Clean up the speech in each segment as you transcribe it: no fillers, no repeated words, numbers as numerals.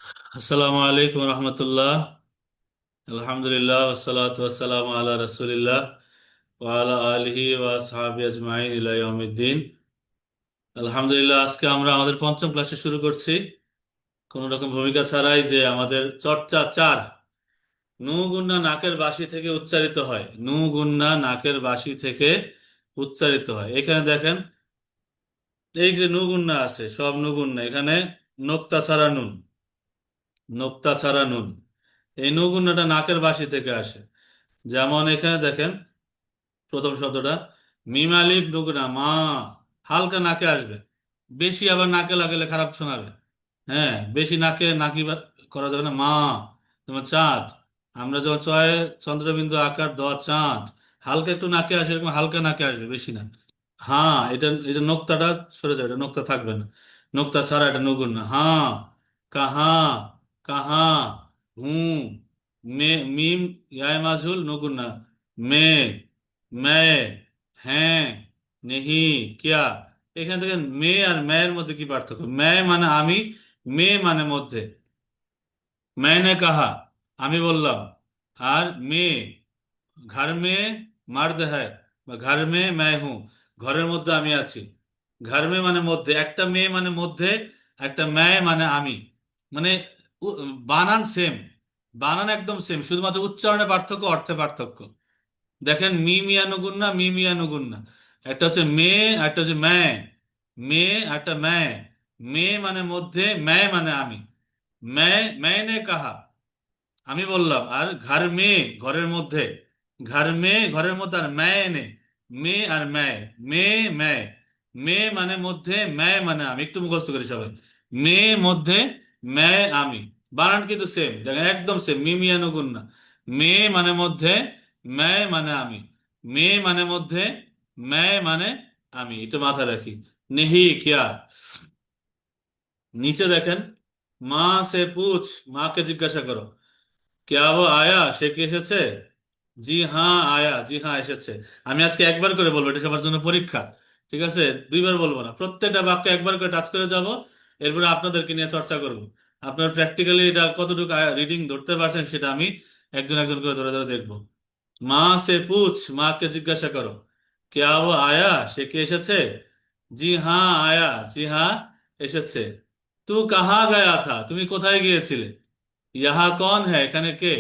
আসসালামু আলাইকুম রহমতুল্লাহ। আলহামদুলিল্লাহ ওয়াসসালাতু ওয়াসসালামু আলা রাসূলিল্লাহ ওয়া আলা আলিহি ওয়া আসহাবিহি আজমাইন ইলা ইয়াউমিদ্দিন। আলহামদুলিল্লাহ, আজকে আমরা আমাদের পঞ্চম ক্লাসে শুরু করছি কোন রকম ভূমিকা ছাড়াই, যে আমাদের চর্চা চার। নু গুন্না নাকের বাসি থেকে উচ্চারিত হয়, নু গুন্না নাকের বাসি থেকে উচ্চারিত হয়। এখানে দেখেন, এই যে নু গুন্না আছে সব নু গুন্না, এখানে নোক্তা ছাড়া নুন, নোক্তা ছাড়া নুন। এই নু গুন্নাটা নাকের বাসি থেকে আসে। যেমন এখানে দেখেন, প্রথম শব্দটা মিম আলিফ নুকরা মা, হালকা নাকে আসবে, বেশি আবার নাকে লাগলে খারাপ শোনাবে। হ্যাঁ, বেশি নাকে নাকি করা যাবে না। মা যেমন চাঁদ, আমরা যখন চয়ে চন্দ্রবিন্দু আকার দ চাঁদ, হালকা একটু নাকে আসে, এরকম হালকা নাকে আসবে, বেশি না। হ্যাঁ, এটা নোক্তাটা সরে যাবে, এটা নোক্তা থাকবে না। নোক্তা ছাড়া এটা নগুন না। হ্যাঁ, কাহা, কাহা, হুঁ, মে, মিম ইয়ায় মাজহুল নগুন না। মে, मैं, হ্যাঁ, নেহি, কিয়া। এখান থেকে মে আর ম্যায়ের মধ্যে কি পার্থক্য? মে মানে আমি, মে মানে মধ্যে। मैंने कहा, আমি বললাম। আর মে, ঘর মে মার্দ হ্যায়, বা ঘর মে मैं हूं, ঘরের মধ্যে আমি আছি। ঘর মে মানে মধ্যে, একটা মে মানে মধ্যে, একটা मैं মানে আমি। মানে উ- বানান সেম, বানান একদম সেম, শুধুমাত্র উচ্চারণে পার্থক্য, অর্থে পার্থক্য। দেখেন, মিমিয়ানুগুন্না মিমিয়ানুগুন্না, একটা হচ্ছে মে, একটা হচ্ছে ম্যায়। মে, একটা ম্যায়। মে মানে মধ্যে, ম্যায় মানে আমি। मैंने कहा, আমি বললাম। আর ঘর মে, ঘরের মধ্যে। ঘর মে, ঘরের মধ্যে। আর मैंने, মে আর ম্যায়। মে, ম্যায়। মে মানে মধ্যে, ম্যায় মানে আমি। একটু মুখস্থ করি সবাই। মে মধ্যে, ম্যায় আমি। বানান কিন্তু সেম, দেখেন একদম সেম, মিমিয়ানুগুন্না। মে মানে মধ্যে, ম্যায় মানে আমি। মে মানে মধ্যে, ম্যায় মানে আমি। এটা মাথায় রাখি। নেহি কিয়া। নিচে দেখেন, মা সে পুছ, মাকে জিজ্ঞাসা করো। क्या वो आया, সে কি এসেছে? জি হ্যাঁ আয়া, জি হ্যাঁ এসেছে। আমি আজকে একবার করে বলবো, এটা সবার জন্য পরীক্ষা। ঠিক আছে, দুইবার বলবো না, প্রত্যেকটা বাক্য একবার করে টাচ করে যাব। এরপরে আপনাদেরকে নিয়ে চর্চা করব। আপনার প্র্যাকটিক্যালি এটা কতটুকু রিডিং ধরতে পারছেন সেটা আমি একজন একজন করে ধরে ধরে দেখবো। মা সে পুছ, মাকে জিজ্ঞাসা করো। क्या वो आया, সে কি এসেছে? জি হ্যাঁ আয়া, জি হ্যাঁ এসেছে। তু কাহা গায়া থা, তুমি কোথায় গিয়েছিলে? ইহা কौन है, এখানে কে?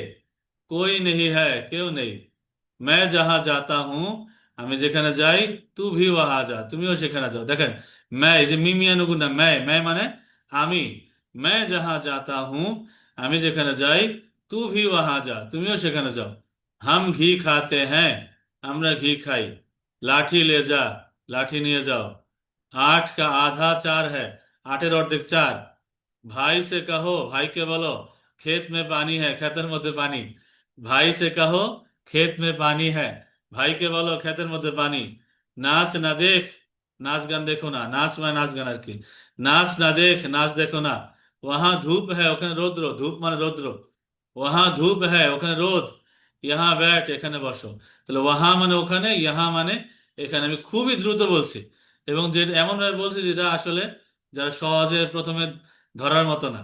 कोई नहीं है, কেউ নেই। मैं जहां जाता हूं, আমি যেখানে যাই। তু ভি ওয়াহা যা, তুমিও সেখানে যাও। দেখেন, मैं, এই যে মিমিয়ানুগুনা, मैं মানে আমি। मैं जहां जाता हूं, আমি যেখানে যাই। তু ভি ওয়াহা যা, তুমিও সেখানে যাও। हम ঘি খাতে हैं, আমরা ঘি খাই। লাঠি ले जा, লাঠি নিয়ে যাও। आठ का आधा चार है, আটের অর্ধেক চার। भाई से कहो, ভাইকে বলো। खेत में पानी है, ক্ষেতের মধ্যে পানি। ভাই से कहो, खेत में पानी है, ভাইকে বলো ক্ষেতের মধ্যে পানি। নাচ না দেখ, নাচ গান দেখো না। নাচ মানে নাচ গান আর কি। নাচ না দেখ, নাচ দেখো না। वहां धूप है, ওখানে রৌদ্র, ধূপ মানে রৌদ্র। वहां धूप है, ওখানে রোদ। ইহা ব্যাট, এখানে বসো। তাহলে ওয়াহা মানে ওখানে, ইহা মানে এখানে। আমি খুবই দ্রুত বলছি, এবং যে এমন ভাবে বলছি যেটা আসলে যারা সহজে প্রথমে ধরার মতো না,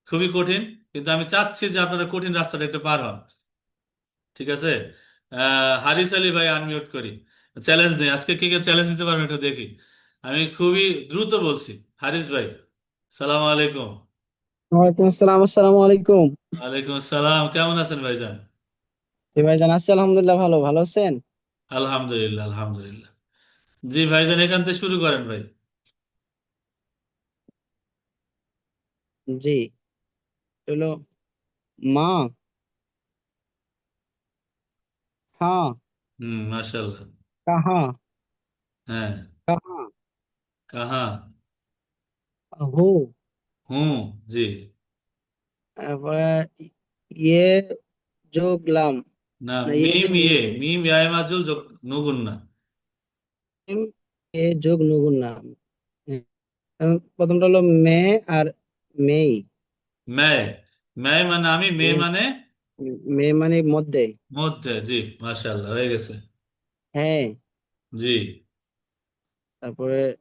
খুবই কঠিন। কিন্তু আমি চাচ্ছি যে আপনারা কঠিন রাস্তাটা একটু পার হন। ঠিক আছে। হারিস আলী ভাই, আনমিউট করি। চ্যালেঞ্জ নেই আজকে, কে কে চ্যালেঞ্জ দিতে পারবেন একটু দেখি। আমি খুবই দ্রুত বলছি। হারিস ভাই, সালাম আলাইকুম। ওয়ালাইকুম আসসালাম। আসসালামু আলাইকুম। ওয়ালাইকুম আসসালাম, কেমন আছেন ভাইজান? জি ভাইজান, আছি আলহামদুলিল্লাহ, ভালো ভালো আছেন? আলহামদুলিল্লাহ, আলহামদুলিল্লাহ। জি ভাইজান, এখান থেকে শুরু করেন ভাই। জি, চলো। মা, হ্যাঁ, মাশাআল্লাহ। কাহা, হ্যাঁ। কাহা, কাহা। হু, হুম। জি। তারপরে ইয়ে যোগলাম, না, না ইয়ে মিম যোগ ইয়ে, মিম ইয়ায় মাজুল নুগুন না। নিম, এ যোগ নুগুন নাম। প্রথমটা হলো মে আর মেই। মেয়, মেয় মানে আমি, মে মে, মানে মে মানে মধ্যে। মধ্যে। জি, মাশাআল্লাহ, হয়ে গেছে। হ্যাঁ, জি। তারপরে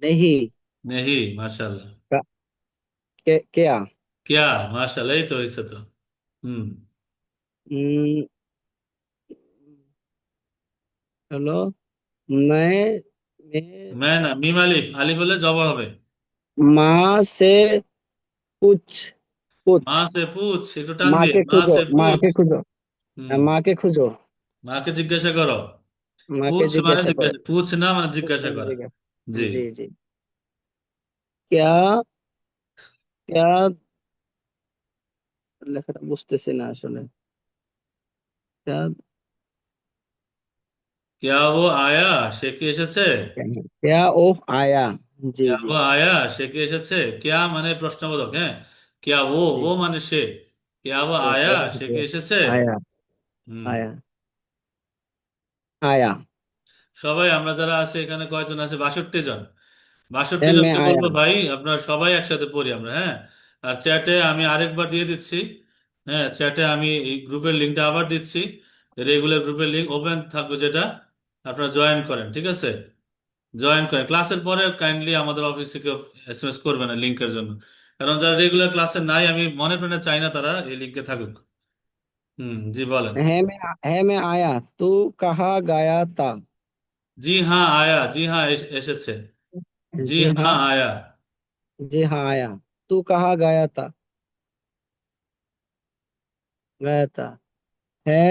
নেহি, নেহি, মাশাআল্লাহ। কেয়া, क्या? माशाल्लाह, এই তো হয়েছে তো। হুম। উম, হলো मैं मैं না, মিম আলিফ, আলিফ হলে জবর হবে। माँ से पूछ মা पूछ সে পুছ, একটু টান माँ দিয়ে, के মা खोजो সে माँ পুছ। के खोजो হুম। माँ के खोजो মাকে জিজ্ঞাসা করো। माँ के পুছ মানে जिज्ञासा करो। জিজ্ঞাসা, পুছ না মানে पूछ জিজ্ঞাসা मैंने করা। জি। जिज्ञासा जी जी। क्या क्या লেখাটা বুঝতেছি না আসলে। क्या क्या वो आया? সে কি এসেছে? क्या ओह आया। जी क्या वो जी आया? সে কি এসেছে? क्या মানে প্রশ্নবোধক, হ্যাঁ। क्या वो जी। মানে সে। क्या वो ओ आया? क्या সে बोलते কি हैं? এসেছে? आया হুম। आया आया সবাই আমরা যারা আছি এখানে কয়জন আছে? 62 জন। 62 है मैं জনকে आया। বলবো ভাই আপনারা সবাই একসাথে পড়ি আমরা, হ্যাঁ। আর চ্যাটে আমি আরেকবার দিয়ে দিচ্ছি। হ্যাঁ, চ্যাটে আমি এই গ্রুপের লিঙ্কটা আবার দিচ্ছি। রেগুলার গ্রুপের লিঙ্ক ওপেন থাকবে যেটা, আপনারা জয়েন করেন, ঠিক আছে? জয়েন করেন ক্লাসের পরে, কাইন্ডলি আমাদের অফিস থেকে এসএমএস করবে না লিঙ্কের জন্য। কারণ যারা রেগুলার ক্লাসে নাই, আমি মনে প্রাণে চাই না তারা এই লিঙ্কে থাকুক। হুম, জি বলেন। है मैं आया तू कहाँ गया था। জি হ্যাঁ আয়া, জি হ্যাঁ এসেছে। জি जी হ্যাঁ हाँ আয়া। जी हाँ आया। तू कहाँ गया था। गया था है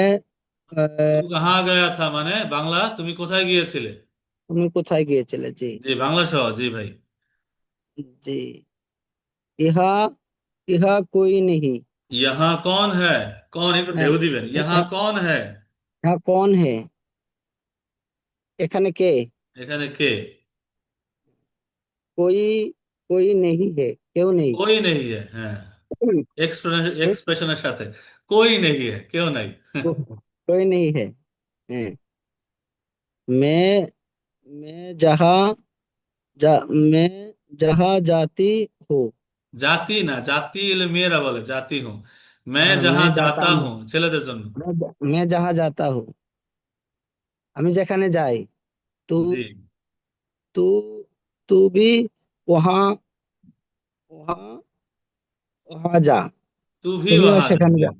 তু কাহা গায়া থা মানে বাংলা, তুমি কোথায় গিয়েছিলে? তুমি কোথায় গিয়েছিলে। জি জি, বাংলা সহ, জি ভাই। জি। ইহা ইহা कोई नहीं। ইহা কন হ্যায়? কন একটু হ্যাঁ, ঢেউ দিবেন, ইহা কন হ্যায়? यहाँ कौन है। এখানে কে। এখানে কে? कोई कोई नहीं है কেউ নেই। কই নেই হ্যায়, হ্যাঁ। এক্সপ্রেশনের সাথে, কই নেই হ্যায়, কেউ নাই। कोई नहीं है। হ্যাঁ, मैं मैं मैं जहाँ जाती हूँ। জাতি না, জাতি এলে মেয়েরা বলে জাতি হুঁ। मैं हाँ, जहां मैं जाता जाता हूँ। हूँ ছেলেদের জন্য। मैं जहाँ जाता हूँ আমি যেখানে যাই। तू জি। तू तू भी वहाँ वहाँ वहाँ जा। তু ভি তুমিও ওহা যা, সেখানে জি। যাও।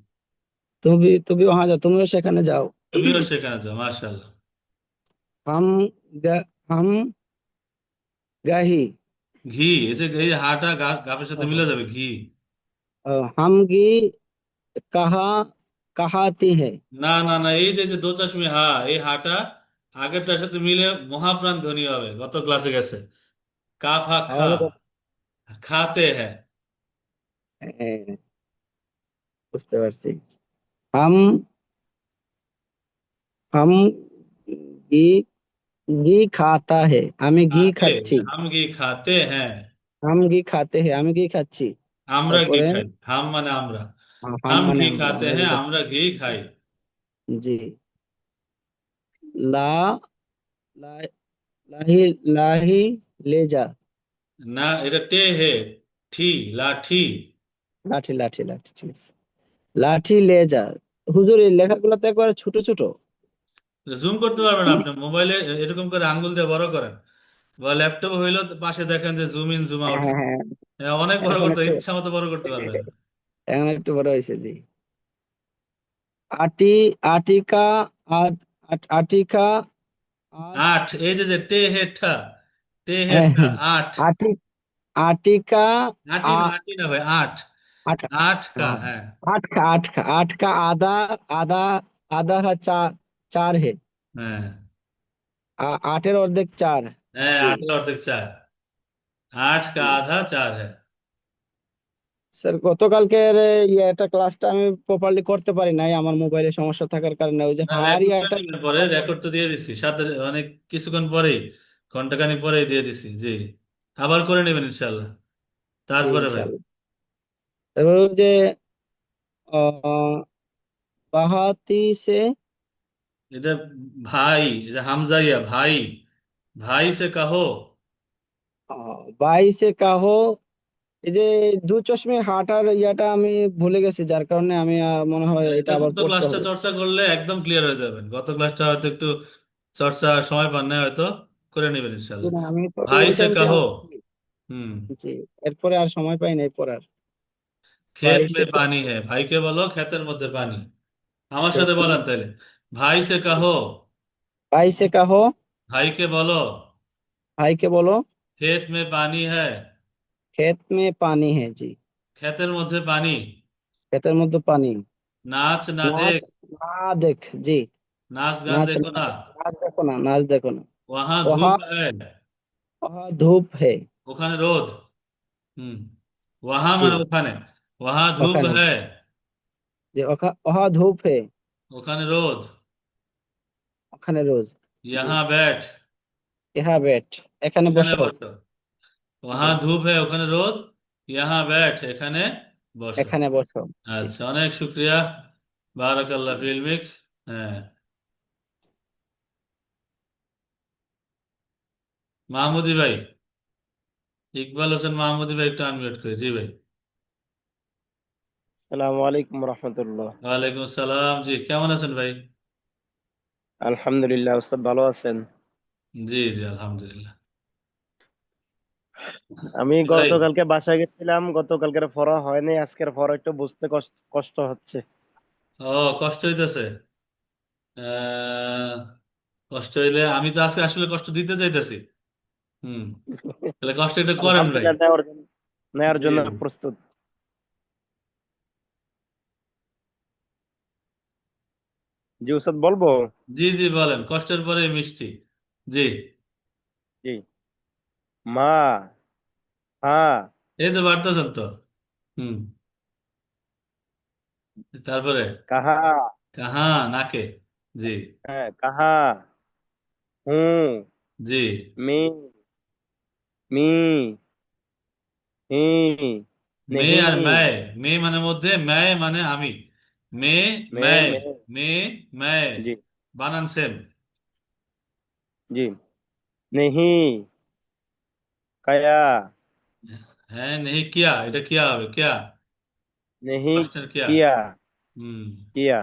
তুমি वहाँ যাও, তুমিও সেখানে যাও। তুমিও সেখানে যাও, মাশাআল্লাহ। हम हम गही। ঘি, এই যে এই হাটা গাপের সাথে মিলে যাবে, ঘি। हम गी कहाँ कहाती है। না না না, এই যে যে দো চাশমি হা, এই হাটা আগেরটার সাথে মিলে মহাপ্রাণ ধ্বনি হবে, গত ক্লাসে গেছে। কাফ হা খা, তাহলে খাতে হ্যায়। হ্যাঁ, বুঝতে পারছি। हम हम घी ঘি খাতা হে আমি ঘি খাতে, খাচ্ছি। হাম ঘি খাতে হ্যাঁ। हम घी खाते हैं আমি ঘি খাচ্ছি। আমরা ঘি তারপরে খাই, হাম মানে আমরা। হাম হাম মানে ঘি আমরা খাতে আমরা ঘি হ্যাঁ, খাচ্ছি। আমরা ঘি খাই। জি। লা লা লাহি লাহি ले जा। না, এটা টে হে, ঠি, লাঠি। লাঠি লাঠি লাঠি ঠিক আছে। লাঠি ले जा। হুজুর এই লেখাগুলো তো একবারে ছোট ছোট। জুম করতে পারবেন আপনি মোবাইলে, এরকম করে আঙ্গুল দিয়ে বড় করেন। বা ল্যাপটপ হইলেও তো পাশে দেখেন যে জুম ইন জুম আউট। হ্যাঁ হ্যাঁ। হ্যাঁ, অনেক বড় এখন করতে, একটু ইচ্ছা মতো বড় করতে পারবেন। এখন একটু বড় হয়েছে জি। আটি আটিকা আটিকা আট। আট, এই যে যে টে হেঠা, টে হ্যাঁ হেঠা, হ্যাঁ। আট। আটি আটিকা আটি আ না, আটি না ভাই, আট। আট আট কা, हाँ, হ্যাঁ। आठ का आधा आधा आधा है चार है। হ্যাঁ आठের অর্ধেক চার। হ্যাঁ, জি আটের অর্ধেক চার। আট কা জি। আধা চার হ্যাঁ। স্যার গতকালকের ইয়েটা ক্লাসটা আমি প্রপারলি করতে পারি নাই আমার মোবাইলে সমস্যা থাকার কারণে ওই যে না, হার রেকর্ড করে ইয়াটা নিবেন পরে, আমার রেকর্ড তো দিয়ে দিছি সাথে, অনেক কিছুক্ষণ পরেই, ঘন্টাখানি পরেই দিয়ে দিছি, জি। আবার করে নেবেন ইনশাল্লাহ। জি তারপরে ভাই, ইনশাআল্লাহ। এবার ওই যে আহ, বাহাতি সে এটা ভাই, এই যে হামজাইয়া ভাই, ভাই সে কাহো। বাইশে কাহো। এই যে দু চশমে হাঁটার ইয়াটা আমি ভুলে গেছি যার কারণে আমি মনে হয় এটা এটা আবার গত পড়তে ক্লাসটা হবে। চর্চা করলে একদম ক্লিয়ার হয়ে যাবেন। গত ক্লাসটা হয়তো একটু চর্চা সময় পান না হয়তো, করে নেবেন ইনশাল্লাহ। না, আমি তো ভাই ওই সে টাইমটা কাহো। আছি। হুম। জি। এরপরে আর সময় পাই না এরপর আর। खेत भाई में से क्या पानी हो? है, ভাইকে বলো ক্ষেতের মধ্যে পানি। আমার खेत সাথে में বলেন তাহলে। ভাই সে কাহো, भाई से कहो। ভাইকে বলো भाई के बोलो। खेत में पानी है। खेत में पानी है जी। ক্ষেতের মধ্যে পানি। खेतेर मध्य पानी। नाच ना देख। नाच ना देख जी। नाच गान नाच देखो ना ना। देख, नाच देखो ना, नाच देखो ना। वहां वहाँ धूप है। वहाँ धूप है। ওখানে রোদ। হুম। वहां जी। মানে ওখানে। वहां धूप ওখানে है। যে वहाँ धूप है। ওখানে রোদ। ওখানে রোজ। জি। यहाँ बैठ। यहाँ बैठ। এখানে এখানে বসো। বসো। জি। वहां धूप है ওখানে রোদ। यहाँ बैठ এখানে বসো। এখানে বসো। জি। আচ্ছা, অনেক শুক্রিয়া। বারাকাল্লাহ ফিলমিক। হ্যাঁ। মাহমুদি ভাই, ইকবাল হোসেন মাহমুদি ভাই, একটু আনমিউট করে। জি ভাই। আসসালামু আলাইকুম রহমতুল্লাহ। ওয়ালাইকুম আসসালাম। জি, কেমন আছেন ভাই? আলহামদুলিল্লাহ, উস্তাদ ভালো আছেন? জি জি, আলহামদুলিল্লাহ। আমি জি ভাই। গতকালকে বাসায় গেছিলাম, গতকালকের পড়া হয়নি, আজকের পড়া একটু বুঝতে কষ্ট কষ্ট হচ্ছে। ও, কষ্ট হইতেছে। আহ, কষ্ট হইলে আমি তো আজকে আসলে কষ্ট দিতে চাইতেছি। হুম। তাহলে কষ্ট একটু করেন ভাই। আলহামদুলিল্লাহ, নেওয়ার জি জন্য জি। প্রস্তুত। জি উস্তাদ, বলবো? জি জি, বলেন, কষ্টের পরে মিষ্টি। জি। জি। মা, হ্যাঁ, এই তো পারতেছেন তো। হুম। তারপরে কাহা, কাহা, নাকে। জি হ্যাঁ কাহা, হুঁ, জি। মি, মি, হি, মে নেহি, আর ম্যায়। মে মানে মধ্যে, ম্যায় মানে আমি। মে, মে, ম্যায়। মে, মে, ম্যায়। জি, বানান সেম। জি, নেহি, কায়া, হ্যাঁ, নেই কিয়া, এটা কিয়া হবে, কিয়া। নেহি, কষ্টের কিয়া। কিয়া, হুম। কিয়া।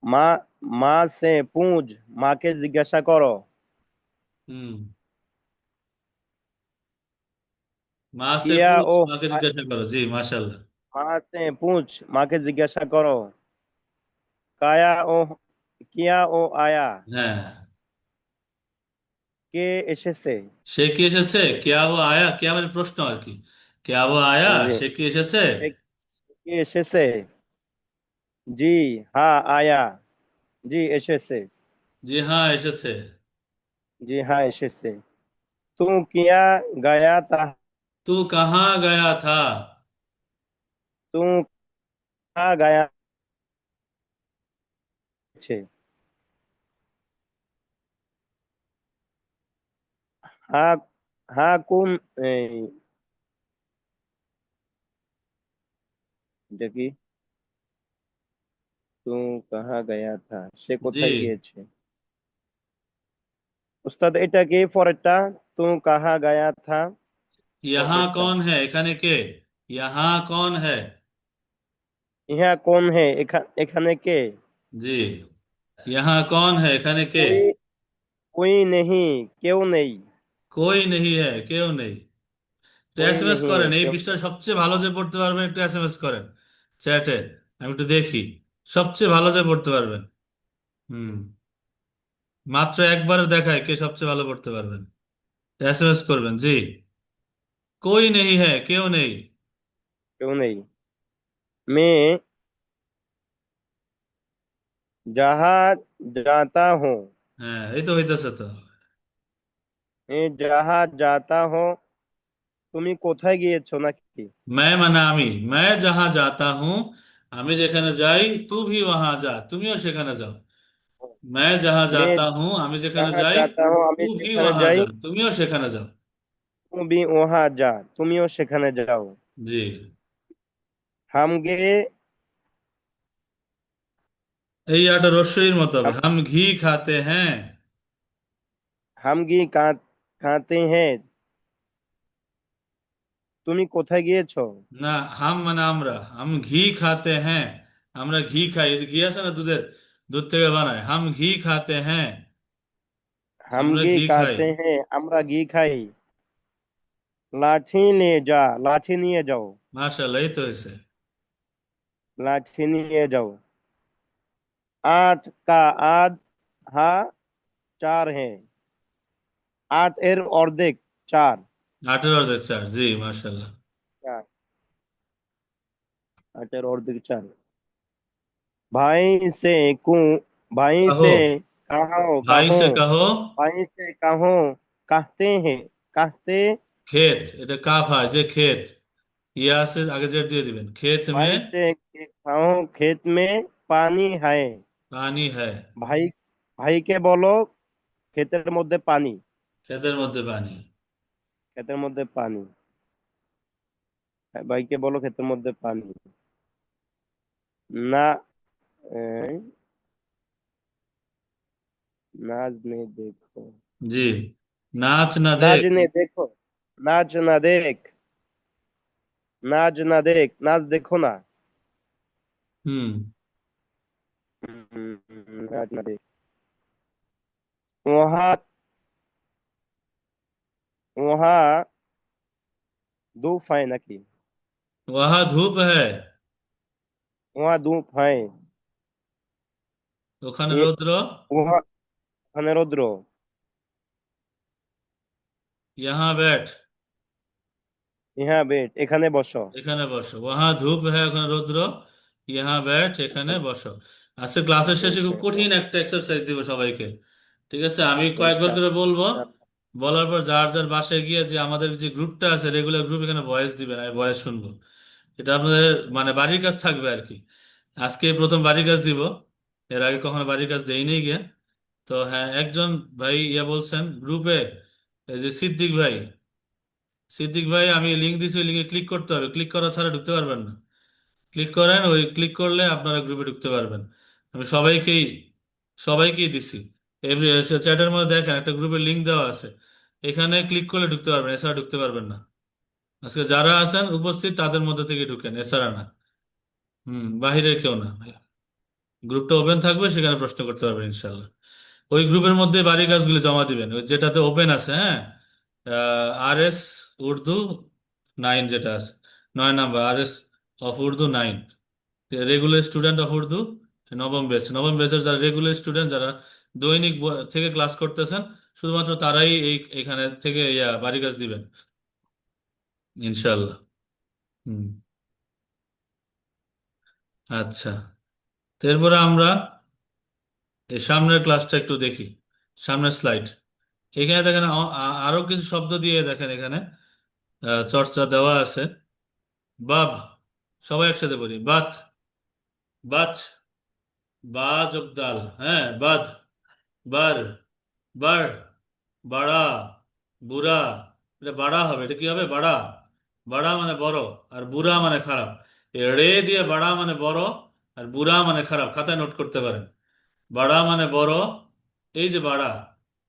মা, মা সে পুঁজ, মাকে জিজ্ঞাসা করো। হুম। মা সে কিয়া পুছ, ও মাকে জিজ্ঞাসা করো। জি, মাশাল্লাহ। মা সে পুঁছ, মাকে জিজ্ঞাসা করো। কায়া ও, কিয়া ও আয়া, হ্যাঁ। কে এসেছে? সে কি এসেছে? কেয়া ও আয়া, কেয়া মানে প্রশ্ন আর কি। কেয়া ও আয়া, জি। সে কি এসেছে? সে কে এসেছে? জি, হ্যাঁ আয়া, জি এসেছে। জি হ্যাঁ, এসেছে। জি হ্যাঁ এসেছে। তু কিয়া গায়া তা, তু কাহা গয়া থা। তু কা গায়া ছে। হ্যাঁ, হ্যাঁ কোন, এই, এটা কি? তু কাহা গায়া থা, সে জি। কোথায় গিয়েছে? উস্তাদ এটা কি পরেরটা? তু কাহা গায়া থা, यहाँ পরেরটা। कौन है, এখানে কে? यहाँ कौन है। ইহা কোন হে, এখানে কে? জি। यहाँ कौन है, এখানে কে? कोई, कोई नहीं, কেউ নেই। कोई नहीं है, কেউ নেই। একটু कोई এসএমএস नहीं है, করেন, এই কেউ পৃষ্ঠায় নেই। সবচেয়ে ভালো যে পড়তে পারবেন একটু এসএমএস করেন চ্যাটে। আমি একটু দেখি সবচেয়ে ভালো যে পড়তে পারবেন। হুম। মাত্র একবারে দেখায় কে সবচেয়ে ভালো পড়তে পারবেন। এসএমএস করবেন। জি। कोई नहीं है, কেউ নেই। কেউ নেই। मैं जहाँ जाता हूँ, হ্যাঁ, এই তো হইতেছে তো। मैं जहाँ जाता हूँ, তুমি কোথায় গিয়েছো নাকি? मैं মানে আমি। मैं जहां जाता हूँ, আমি যেখানে যাই, তু ভি वहां যা, তুমিও সেখানে যাও। मैं जहां मैं जाता हूँ, আমি যেখানে जहाँ যাই, जाता हूँ, আমি তু ভি যেখানে वहां যাই, যা, তুমিও সেখানে যাও। তুমি भी वहाँ जा, তুমিও সেখানে যাও। জি। हम गए, এই আটা রস্যইর মতো হবে, हम হাম ঘি খাতে হ্যাঁ। हम घी खाते हैं, তুমি কোথায় গিয়েছো? না, হাম মানে আমরা, হাম ঘি খাতে হ্যাঁ। আমরা ঘি খাই, এই যে ঘি আছে না দুধের, দুধ থেকে বানায়, হাম ঘি খাতে হ্যাঁ। हम আমরা घी ঘি খাই। खाते हैं, আমরা ঘি খাই। লাঠি নিয়ে যাও। মাশাআল্লাহ, এই তো হয়েছে। লাঠি নিয়ে যাও। आठ का आधा चार है। आठ এর অর্ধেক চার। 8-এর অর্ধেক 4, জি মাশাআল্লাহ। চার, আটের অর্ধেক চার। भाई से कू भाई কাহো, से कहो ভাই कहो। সে কাহো। भाई से कहो कहते हैं। कहते। ক্ষেত, এটা কাফ হয় যে ক্ষেত, ইয়া আছে আগে জেড দিয়ে দিবেন, ক্ষেত মে भाई से कहो खेत में पानी है। পানি হ্যায়। भाई ভাইকে বলো ক্ষেতের মধ্যে পানি। ক্ষেতের মধ্যে পানি। ক্ষেতের মধ্যে পানি। ভাইকে বলো ক্ষেতের মধ্যে পানি। না। এই, নাজ নে দেখো। জি, নাচ না নাজ দেখ। নে দেখো। নাচ না দেখ। নাচ না দেখ, নাচ দেখো না। হুম। নাচ না দেখ। वहां वहां धूप है नाकि। वहां धूप है। वहां धूप है। ওখানে ये রৌদ্র। वहां ওখানে রৌদ্র। यहाँ बैठ। ইহা বেট, এখানে বসো। এখানে বসো, ওহা ধূপ হ্যায়, ওখানে রৌদ্র। ইহা ব্যাট, এখানে বসো। আজকে ক্লাসের শেষে খুব কঠিন একটা এক্সারসাইজ দিব সবাইকে। ঠিক আছে, আমি কয়েকবার করে বলবো, বলার পর যার যার বাসায় গিয়ে যে আমাদের যে গ্রুপটা আছে, রেগুলার গ্রুপ, এখানে ভয়েস দিবেন, আমি ভয়েস শুনবো। এটা আপনাদের মানে বাড়ির কাজ থাকবে আর কি। আজকে প্রথম বাড়ির কাজ দিব, এর আগে কখনো বাড়ির কাজ দেইনি গিয়ে। তো হ্যাঁ, একজন ভাই ইয়া বলছেন গ্রুপে, এই যে সিদ্দিক ভাই, সিদ্দিক ভাই আমি লিঙ্ক দিছি, ওই লিঙ্কে ক্লিক করতে হবে, ক্লিক করা ছাড়া ঢুকতে পারবেন না। ক্লিক করেন, ওই ক্লিক করলে আপনারা গ্রুপে ঢুকতে পারবেন। আমি সবাইকেই দিছি। এভরি চ্যাটের মধ্যে দেখেন একটা গ্রুপের লিঙ্ক দেওয়া আছে, এখানে ক্লিক করলে ঢুকতে পারবেন, এছাড়া ঢুকতে পারবেন না। আজকে যারা আছেন উপস্থিত তাদের মধ্যে থেকে ঢুকেন, এছাড়া না। বাহিরের কেউ না ভাই। গ্রুপটা ওপেন থাকবে, সেখানে প্রশ্ন করতে পারবেন ইনশাল্লাহ। ওই গ্রুপের মধ্যে বাড়ির কাজগুলো জমা দিবেন, ওই যেটাতে ওপেন আছে, হ্যাঁ। RS উর্দু 9 যেটা আছে, 9 number RS of Urdu 9, regular student of Urdu, নবম ব্যাচের যারা রেগুলার স্টুডেন্ট, যারা দৈনিক থেকে ক্লাস করতেছেন, শুধুমাত্র তারাই এখানে থেকে বাড়ির কাজ দিবেন ইনশাল্লাহ। হুম। আচ্ছা, তো এরপরে আমরা এই সামনের ক্লাসটা একটু দেখি। সামনের স্লাইড, এখানে দেখেন আরো কিছু শব্দ দিয়ে দেখেন এখানে চর্চা দেওয়া আছে। বাব, সবাই একসাথে বলি, বাত, বাচ, বা জবদাল, হ্যাঁ, বাদ, বার, বার, বাড়া, বুড়া। এটা বাড়া হবে, এটা কি হবে, বাড়া। বাড়া মানে বড়, আর বুড়া মানে খারাপ। এ রে দিয়ে বাড়া মানে বড়, আর বুড়া মানে খারাপ, খাতায় নোট করতে পারেন। বাড়া মানে বড়, এই যে বাড়া,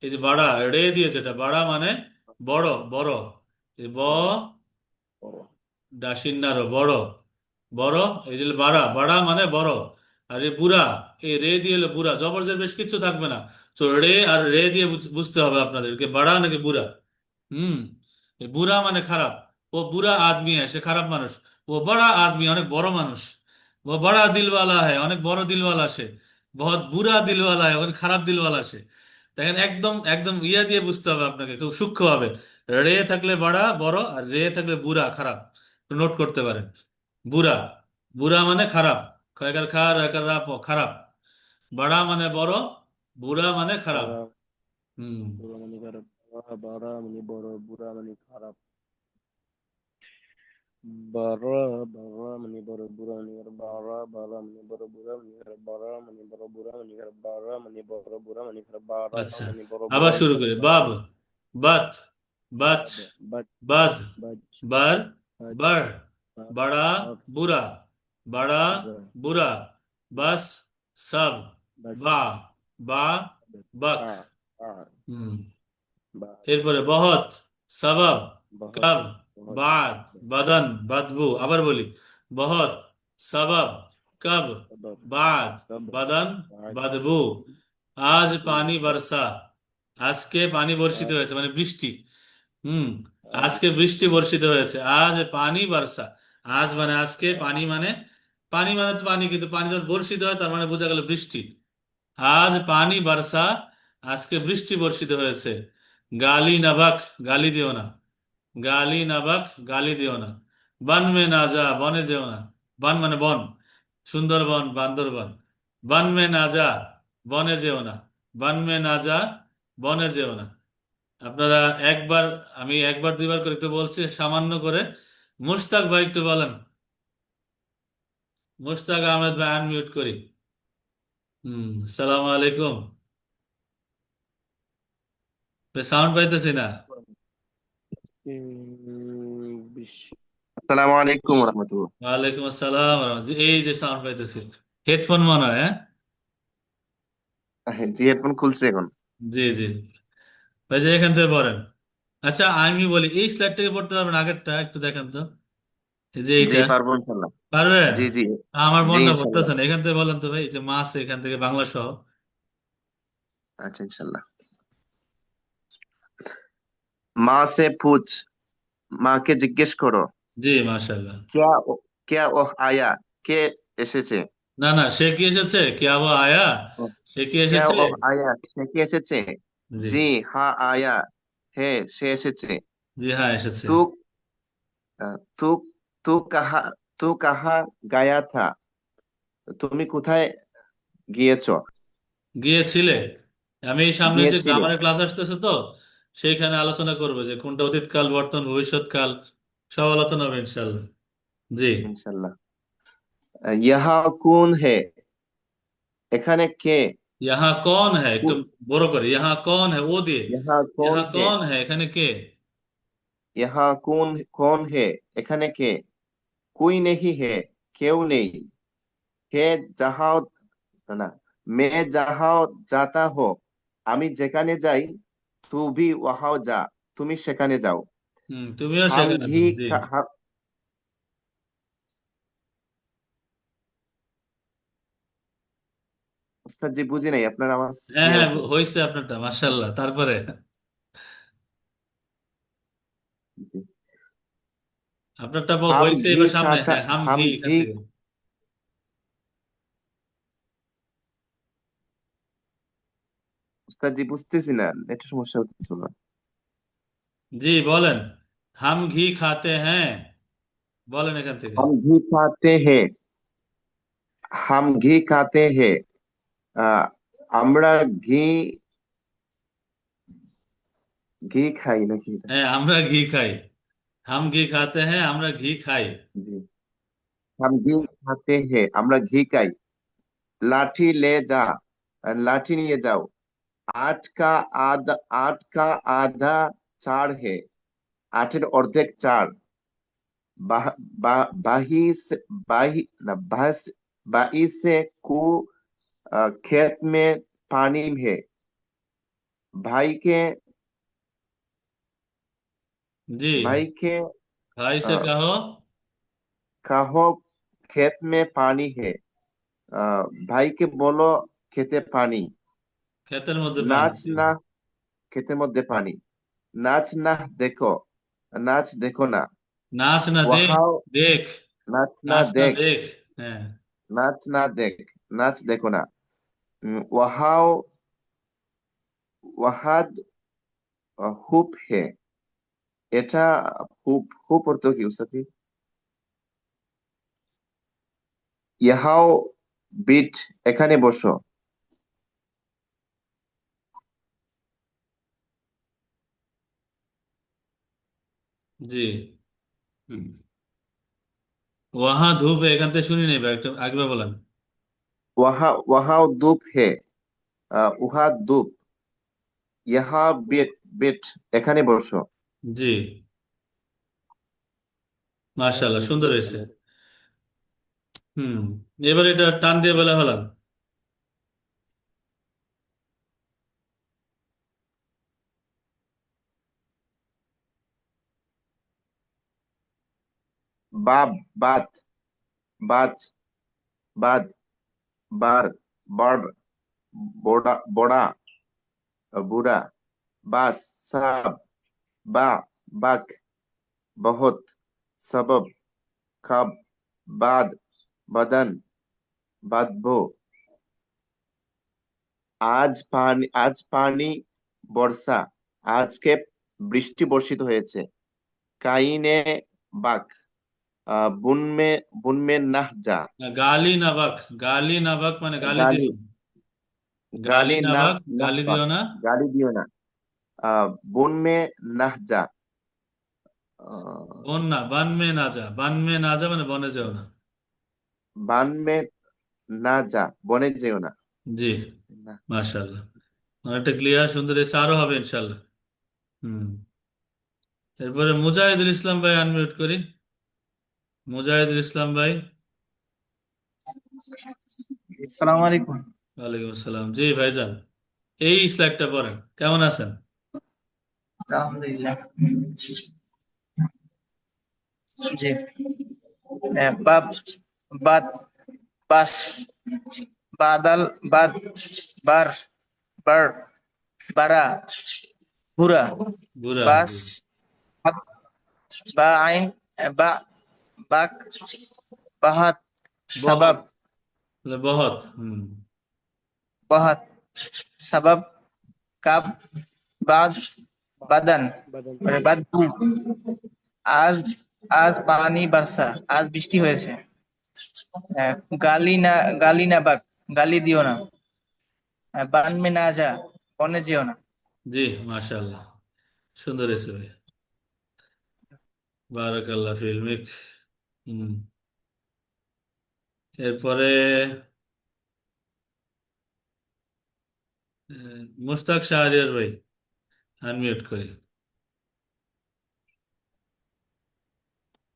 এই যে বাড়া, রে দিয়ে যেটা বাড়া মানে বড়, বড়। এই ডাসিন্নারও বড়, বড়। এই যে বাড়া, বাড়া মানে বড়। আর এই বুড়া, এই রে দিয়ে হলো বুড়া, জবরজের বেশ কিছু থাকবে না। তো রে আর রে দিয়ে বুঝতে হবে আপনাদেরকে বাড়া নাকি বুড়া। হুম। এই বুড়া মানে খারাপ, ও বুড়া আদমি হ্যাঁ, সে খারাপ মানুষ। ও বড়া আদমি, অনেক বড় মানুষ। ও বড়া দিলওয়ালা হ্যাঁ, অনেক বড় দিলওয়ালা সে। বহুত বুড়া দিলওয়ালা হ্যাঁ, অনেক খারাপ দিলওয়ালা সে। দেখেন, একদম একদম ইয়া দিয়ে বুঝতে হবে আপনাকে, খুব সূক্ষ্ম হবে। রে থাকলে বড়া বড়, আর রে থাকলে বুড়া খারাপ। নোট করতে পারেন। বুড়া, বুড়া মানে খারাপ, কয়কার খার একার রাপ, খারাপ। বড়া মানে বড়, বুড়া মানে খারাপ। বড়। হুম। বুড়া মানে খারাপ। বড় মানে বড়, বুড়া মানে খারাপ। বড়। বড় মানে বড়, বুড়া মানে খারাপ। বড়। বড় মানে বড়, বুড়া মানে খারাপ। বড় মানে বড়, বুড়া মানে খারাপ। বড় মানে বড়, বুড়া মানে খারাপ। বড় আচ্ছা, মানে বড়, বুড়া আবার মানে শুরু খারাপ। করি। বড়। বাব, বাত, বাচ, বাট। বাদ, but. Bar, but. Bar, but. बड़ा, বাট। बुरा, बड़ा, বুড়া। बुरा, बस, सब, বাট। बा, बा, बक। আ। আ। हम्म। বাট। এরপরে বহুত, সবাব, বহুত। কব, বহুত। বাদ, বদন, বদবু। আবার বলি, বহুত, সবাব, কব, সবব। বাদ, সব। বদন, বাট। বদবু। আজ পানি বর্ষা, আজকে পানি বর্ষিত আজ। হয়েছে মানে বৃষ্টি। হুম। আজকে বৃষ্টি বর্ষিত হয়েছে, আজ পানি বর্ষা। আজ মানে আজকে, পানি মানে, পানি মানে তো পানি, কিন্তু পানি যখন বর্ষিত হয় তার মানে বোঝা গেল বৃষ্টি। আজ পানি বর্ষা, আজকে বৃষ্টি বর্ষিত হয়েছে। গালি নাবাক, গালি দিও না। গালি নাবাক, গালি দিও না। বন মে না যা, বনে যেও না। বন মানে বন, সুন্দরবন, বান্দরবন। বন মে না যা, বনে যেও না। বন মে না যা, বনে যেও না। আপনারা একবার, আমি একবার দুইবার করে একটু বলছি সামান্য করে। মুশতাক ভাই একটু বলেন। মুশতাক আহমেদ ভাই আনমিউট করি। সালাম আলাইকুম। সাউন্ড পাইতেছি না। আসসালামু আলাইকুম রহমতুল্লাহ। ওয়ালাইকুম আসসালাম এই যে সাউন্ড পাইতেছি। হেডফোন মনে হয়, হ্যাঁ? জি, হেডফোন খুলছে এখন। জি জি। ভাই যে এখান থেকে পড়েন। আচ্ছা আমি বলি, এই স্লাইডটাকে পড়তে পারবেন? আগেরটা একটু দেখেন তো, এই যে জি, এইটা। পারবো ইনশাল্লাহ। পারবেন? জি জি। আমার জি মনটা ইনশাল্লাহ। পড়তেছে না, এখান থেকে বলেন তো ভাই, এই যে মাছ, এখান থেকে বাংলা সহ। আচ্ছা ইনশাল্লাহ। মা সে পুছ, মাকে জিজ্ঞেস করো। জি মাশাআল্লাহ। ক্যা ও, ক্যা ও আয়া, কে এসেছে? না না, সে কি এসেছে? কে আবো আয়া? ও, সে কি ক্যা এসেছে? ও আয়া, সে কি এসেছে? জি। জি হ্যাঁ আয়া, হে সে এসেছে। জি হ্যাঁ, এসেছে। তু তু তু কাহা, তু কাহা গায়া থা, তুমি কোথায় গিয়েছো? গিয়েছিলে। আমি এই সামনে যে গিয়েছিলে। গ্রামারের ক্লাস আসতেছে তো, সেইখানে আলোচনা করবো যে কোনটা অতীতকাল, বর্তমান, ভবিষ্যৎকাল, সব আলোচনা হবে ইনশাল্লাহ। জি। ইনশাল্লাহ। ইহা কোন হে, এখানে কে? यहाँ कौन है, একটু কু- বড় করে, यहाँ कौन है ও দিয়ে। ইহা কোন यहाँ হে, कौन है, এখানে কে? ইহা কোন কোন হে, এখানে কে? কোই নেহি হে, কেউ নেই। হে যাহাও, না, মে যাহাও যাতা হো, আমি যেখানে যাই। তু ভি ওয়াহাও যা, তুমি সেখানে যাও। তুমিও হাম সেখানে ঘি যাও, জি। ওস্তাদ জি বুঝি নাই, আপনার আওয়াজ হ্যাঁ ক্লিয়ার হ্যাঁ, আসেনি। হয়েছে আপনারটা, মাশাআল্লাহ। তারপরে জি। আপনারটা হাম হয়েছে, ঘি এবার সামনে, খাতা, হ্যাঁ, হাম হাম ঘি, এখান ঘি, থেকে। ওস্তাদ জি বুঝতেছি না, একটু সমস্যা হচ্ছে না। জি বলেন। হাম ঘি খাতে হ্যাঁ, বলেন এখান থেকে। हम घी खाते हैं, हम घी खाते हैं। আহ, আমরা ঘি, ঘি খাই নাকি এটা? হ্যাঁ, আমরা ঘি খাই। হাম ঘি খাতে হ্যাঁ, আমরা ঘি খাই। জি, हम ঘি খাতে हैं, আমরা ঘি খাই। লাঠি লে যা, লাঠি নিয়ে যাও। আট কা আধা, আট কা আধা চার হে, আটের অর্ধেক চার। বাহ, बाईस, बाई ना बस, 22 से को खेत में पानी है। भाई के, জি। भाई के भाई से कहो। कहो खेत में पानी है। भाई के बोलो खेते पानी। ক্ষেতের মধ্যে পানি, नाच জি। ना, खेतेर मध्य पानी। नाच ना देखो, नाच देखो ना। নাচ না দেখ, वहां, দেখ। नाच ना নাচ না देख, দেখ, হ্যাঁ। नाच ना देख, नाच देखो ना। वहां, वहां हुप है। এটা হুপ, হুপ অর্থ কি উস্তাদি? ইহাও বিট, এখানে বসো। জি। হুম। ওয়াহা ধূপ, এখান থেকে শুনি নেই ভাই, একটু আগবে বলেন। ওয়াহা, ওয়াহাও ধূপ হে, উহা ধূপ। ইহা বিট, বিট এখানে বসো। জি মাশাআল্লাহ, সুন্দর হয়েছে। হুম। এবার এটা টান দিয়ে বলে হলাম। বাব, বাত, বাজ, বাদ, বার, বার্ব, বড়া, বড়া, বুড়া। বাস, সাব, বা, बाक बहुत सबब कब बाद बदन बदबो আজ পানি বর্ষা আজকে বৃষ্টি বর্ষিত হয়েছে কাইনে বাক বুনমে বুনমে নাহ যা গালি নাবাক, গালি নাবাক মানে গালি দিও গালি না। গালি গালি নাহ নাবাক, নাহ গালি বাক দিও না। গালি দিও না বুনমে নাহ যা আহ, বন না, বান মে না যা, বান মে না যা মানে বনে যেও না। বানমে না যা বনে যেও না জি, না মাশাআল্লাহ, অনেকটা ক্লিয়ার, সুন্দর, এসে আরো হবে ইনশাল্লাহ। হুম। এরপরে মুজাহিদুল ইসলাম ভাই আনমিউট করি। মুজাহিদুল ইসলাম ভাই। আসসালামু আলাইকুম। ওয়ালাইকুম আসসালাম, জি ভাইজান। এই স্লাইডটা পড়েন, কেমন আছেন? আলহামদুলিল্লাহ। জি। বাব, বাদ, বাস, বাদাল, বাদ, বার, বার, বারা, বুরা, বুড়া, বাস, জি। বাদ, বা আইন, বা, বাক, বাহাত, সাবাব, বহুত, বলে বহুত। হুম। বাহাত, সাবাব, কাব, বাদ, বাদান, বাদাম মানে বাদবু, আজ, আজ পানি বর্ষা, আজ বৃষ্টি হয়েছে। হ্যাঁ, গালি না, গালি না বাক, গালি দিও না। হ্যাঁ, বান মে না যা, বনে যেও না। জি, মাশাআল্লাহ, সুন্দর এসে ভাই, বারাকাল্লাহ ফিলমিক। হুম। এরপরে মুশতাক শাহরিয়ার ভাই আনমিউট করি।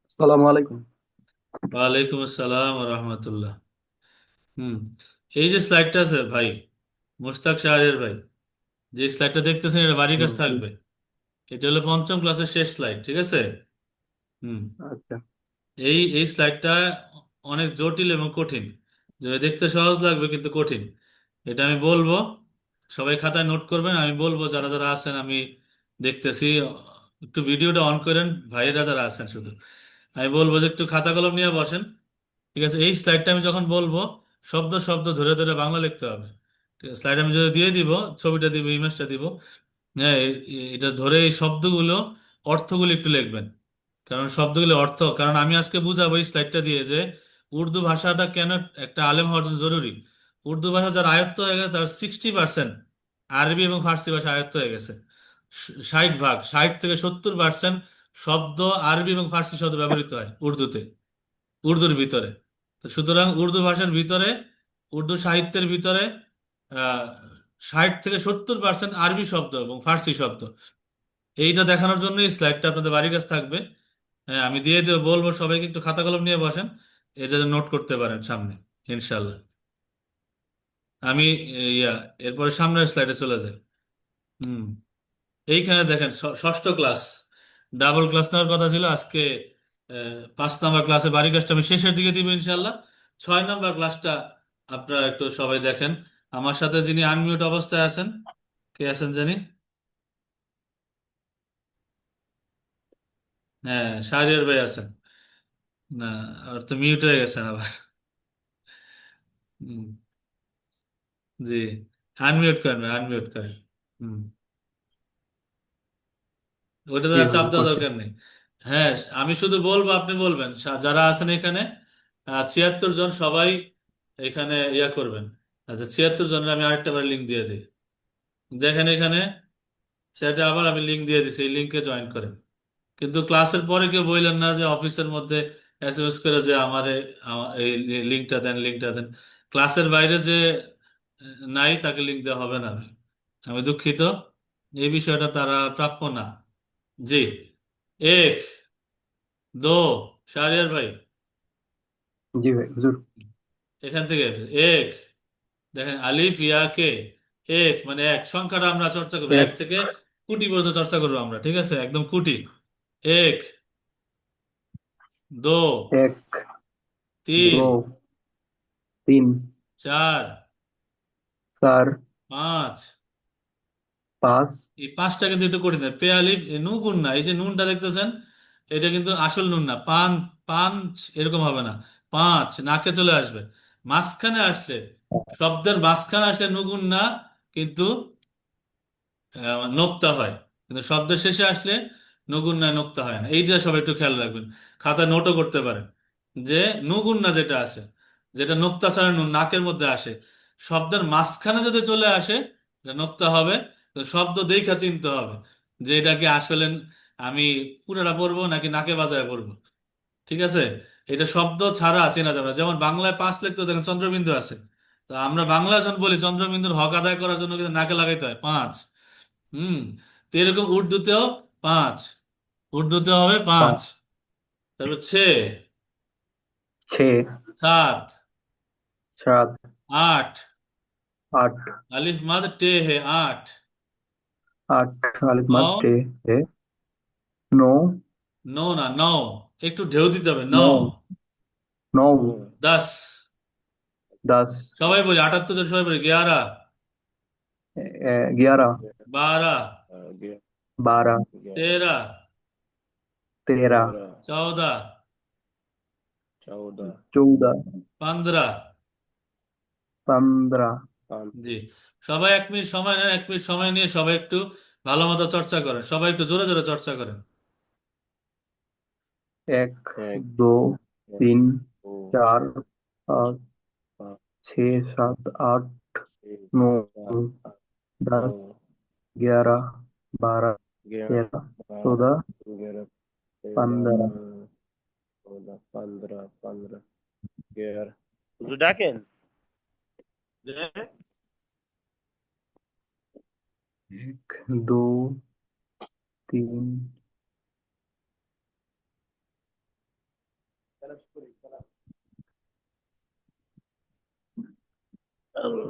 আসসালামু আলাইকুম। ওয়ালাইকুম আসসালাম ওয়া রাহমাতুল্লাহ। হুম। এই যে স্লাইডটা আছে ভাই, মুশতাক শাহরিয়ার ভাই, যে স্লাইডটা দেখতেছেন এটা বাড়ির কাছে জি, থাকবে। এটা হলো পঞ্চম ক্লাসের শেষ স্লাইড, ঠিক আছে? হুম। আচ্ছা। এই স্লাইডটা অনেক জটিল এবং কঠিন, যে দেখতে সহজ লাগবে কিন্তু কঠিন। এটা আমি বলবো, সবাই খাতায় নোট করবেন, আমি বলবো যারা যারা আছেন আমি দেখতেছি, একটু ভিডিওটা অন করেন ভাইয়েরা যারা আছেন শুধু। আমি বলবো যে একটু খাতা কলম নিয়ে বসেন, ঠিক আছে? এই স্লাইডটা আমি যখন বলবো শব্দ শব্দ ধরে ধরে বাংলা লিখতে হবে, ঠিক আছে? স্লাইড আমি যদি দিয়ে দিব, ছবিটা দিব, ইমেজটা দিব, হ্যাঁ, এটা ধরে এই শব্দগুলো অর্থগুলো একটু লিখবেন। কারণ শব্দগুলো অর্থ, কারণ আমি আজকে বুঝাবো এই স্লাইডটা দিয়ে যে উর্দু ভাষাটা কেন একটা আলেম হওয়ার জন্য জরুরি। উর্দু ভাষা যার আয়ত্ত হয়ে গেছে তার 60% আরবি এবং ফার্সি ভাষা আয়ত্ত হয়ে গেছে। 60 ভাগ, 60 থেকে 70% শব্দ আরবি এবং ফার্সি শব্দ ব্যবহৃত হয় উর্দুতে, উর্দুর ভিতরে। তো সুতরাং উর্দু ভাষার ভিতরে, উর্দু সাহিত্যের ভিতরে আহ 60 থেকে 70% আরবি শব্দ এবং ফার্সি শব্দ। এইটা দেখানোর জন্য এই স্লাইডটা আপনাদের বাড়ির কাছে থাকবে। হ্যাঁ, আমি দিয়ে দেবো, বলবো সবাইকে একটু খাতা কলম নিয়ে বসেন, এটা যেন নোট করতে পারেন সামনে, ইনশাল্লাহ। আমি ইয়া এরপরে সামনের স্লাইডে চলে যাই। হুম। এইখানে দেখেন, ষষ্ঠ ক্লাস, ডাবল ক্লাস নেওয়ার কথা ছিল আজকে। 5 নম্বর ক্লাসে বাড়ি কাজটা আমি শেষের দিকে দিব ইনশাল্লাহ। 6 নম্বর ক্লাসটা আপনারা একটু সবাই দেখেন। আমার সাথে যিনি আনমিউট অবস্থায় আছেন, কে আছেন জানি? হ্যাঁ, শাহরিয়ার ভাই আছেন। না, আর তো মিউট হয়ে গেছেন আবার। হুম, জি, আনমিউট করেন ভাই, আনমিউট করেন। হুম। ওইটাতে জি আর চাপ হুজুর দেওয়া করছি। দরকার নেই। হ্যাঁ, আমি শুধু বলবো, আপনি বলবেন, যারা আছেন এখানে 76 জন সবাই এখানে ইয়া করবেন। আচ্ছা, 76 জনের আমি আরেকটা বার লিঙ্ক দিয়ে দিই। দেখেন এখানে সেটা আবার আমি লিঙ্ক দিয়ে দিচ্ছি, এই লিঙ্কে জয়েন করেন। কিন্তু ক্লাসের পরে কেউ বললেন না যে অফিসের মধ্যে এসএমএস করে যে আমার এই লিঙ্কটা দেন, লিঙ্কটা দেন। ক্লাসের বাইরে যে নাই তাকে লিঙ্ক দেওয়া হবে না ভাই। আমি দুঃখিত, এই বিষয়টা তারা প্রাপ্য না। জি। এক, দো, শাহরিয়ার ভাই, জি ভাই হুজুর। এখান থেকে এক, দেখেন আলিফ ইয়া কে, এক মানে এক, সংখ্যাটা আমরা চর্চা করবো, এক এক, থেকে কোটি পর্যন্ত চর্চা করবো আমরা, ঠিক আছে? একদম কোটি। এক, দো, এক, তিন, দো, তিন, চার, চার, পাঁচ, पास এই পাঁচটা কিন্তু একটু কঠিন পে আলিফ নু গুণ না, এই যে নুনটা দেখতেছেন এটা কিন্তু আসল নুন না, পাঁচ এরকম হবে না, পাঁচ নাকে চলে আসবে, মাঝখানে আসলে, শব্দের মাঝখানে আসলে নুগুণ না, কিন্তু নোক্তা হয়, কিন্তু শব্দের শেষে আসলে নুগুণ না নোক্তা হয় না, এইটা সবাই একটু খেয়াল রাখবেন, খাতায় নোটও করতে পারেন, যে নুগুণ না যেটা আছে, যেটা নোক্তা ছাড়া নুন নাকের মধ্যে আসে, শব্দের মাঝখানে যদি চলে আসে এটা নোক্তা হবে, তো শব্দ দেখা চিনতে হবে যে এটা কি আসলে আমি পুরোটা পড়বো নাকি নাকে বাজায় পড়বো, ঠিক আছে? এটা শব্দ ছাড়া চেনা যাবে না। যেমন বাংলায় পাঁচ লিখতে দেখেন চন্দ্রবিন্দু আছে, তো আমরা বাংলা যখন বলি চন্দ্রবিন্দুর হক আদায় করার জন্য কিন্তু নাকে লাগাইতে হয় পাঁচ। হুম। তো এরকম উর্দুতেও পাঁচ, উর্দুতে হবে পাঁচ। पाँच তারপর ছে, छः সাত, सात আট, आठ আলিফ মাদ টে হে আট, आठ अलिफ নौ, मध्य टे है नौ নৌ না নৌ, একটু ঢেউ দিতে হবে नौ নৌ, नौ দশ, 10 সবাই বলি 78 জন সবাই বলি 11, 11 12, 12 13, 13 14, 14 15। 15 জি, সবাই 1 মিনিট সময় নেন, 1 মিনিট সময় নিয়ে সবাই একটু ভালো মতো চর্চা করেন, সবাই একটু জোরে জোরে চর্চা করেন। एक दो तीन चार पाँच छः सात आठ नौ 10 11 12 13 14 15 एक दो तीन एक दो तीन चार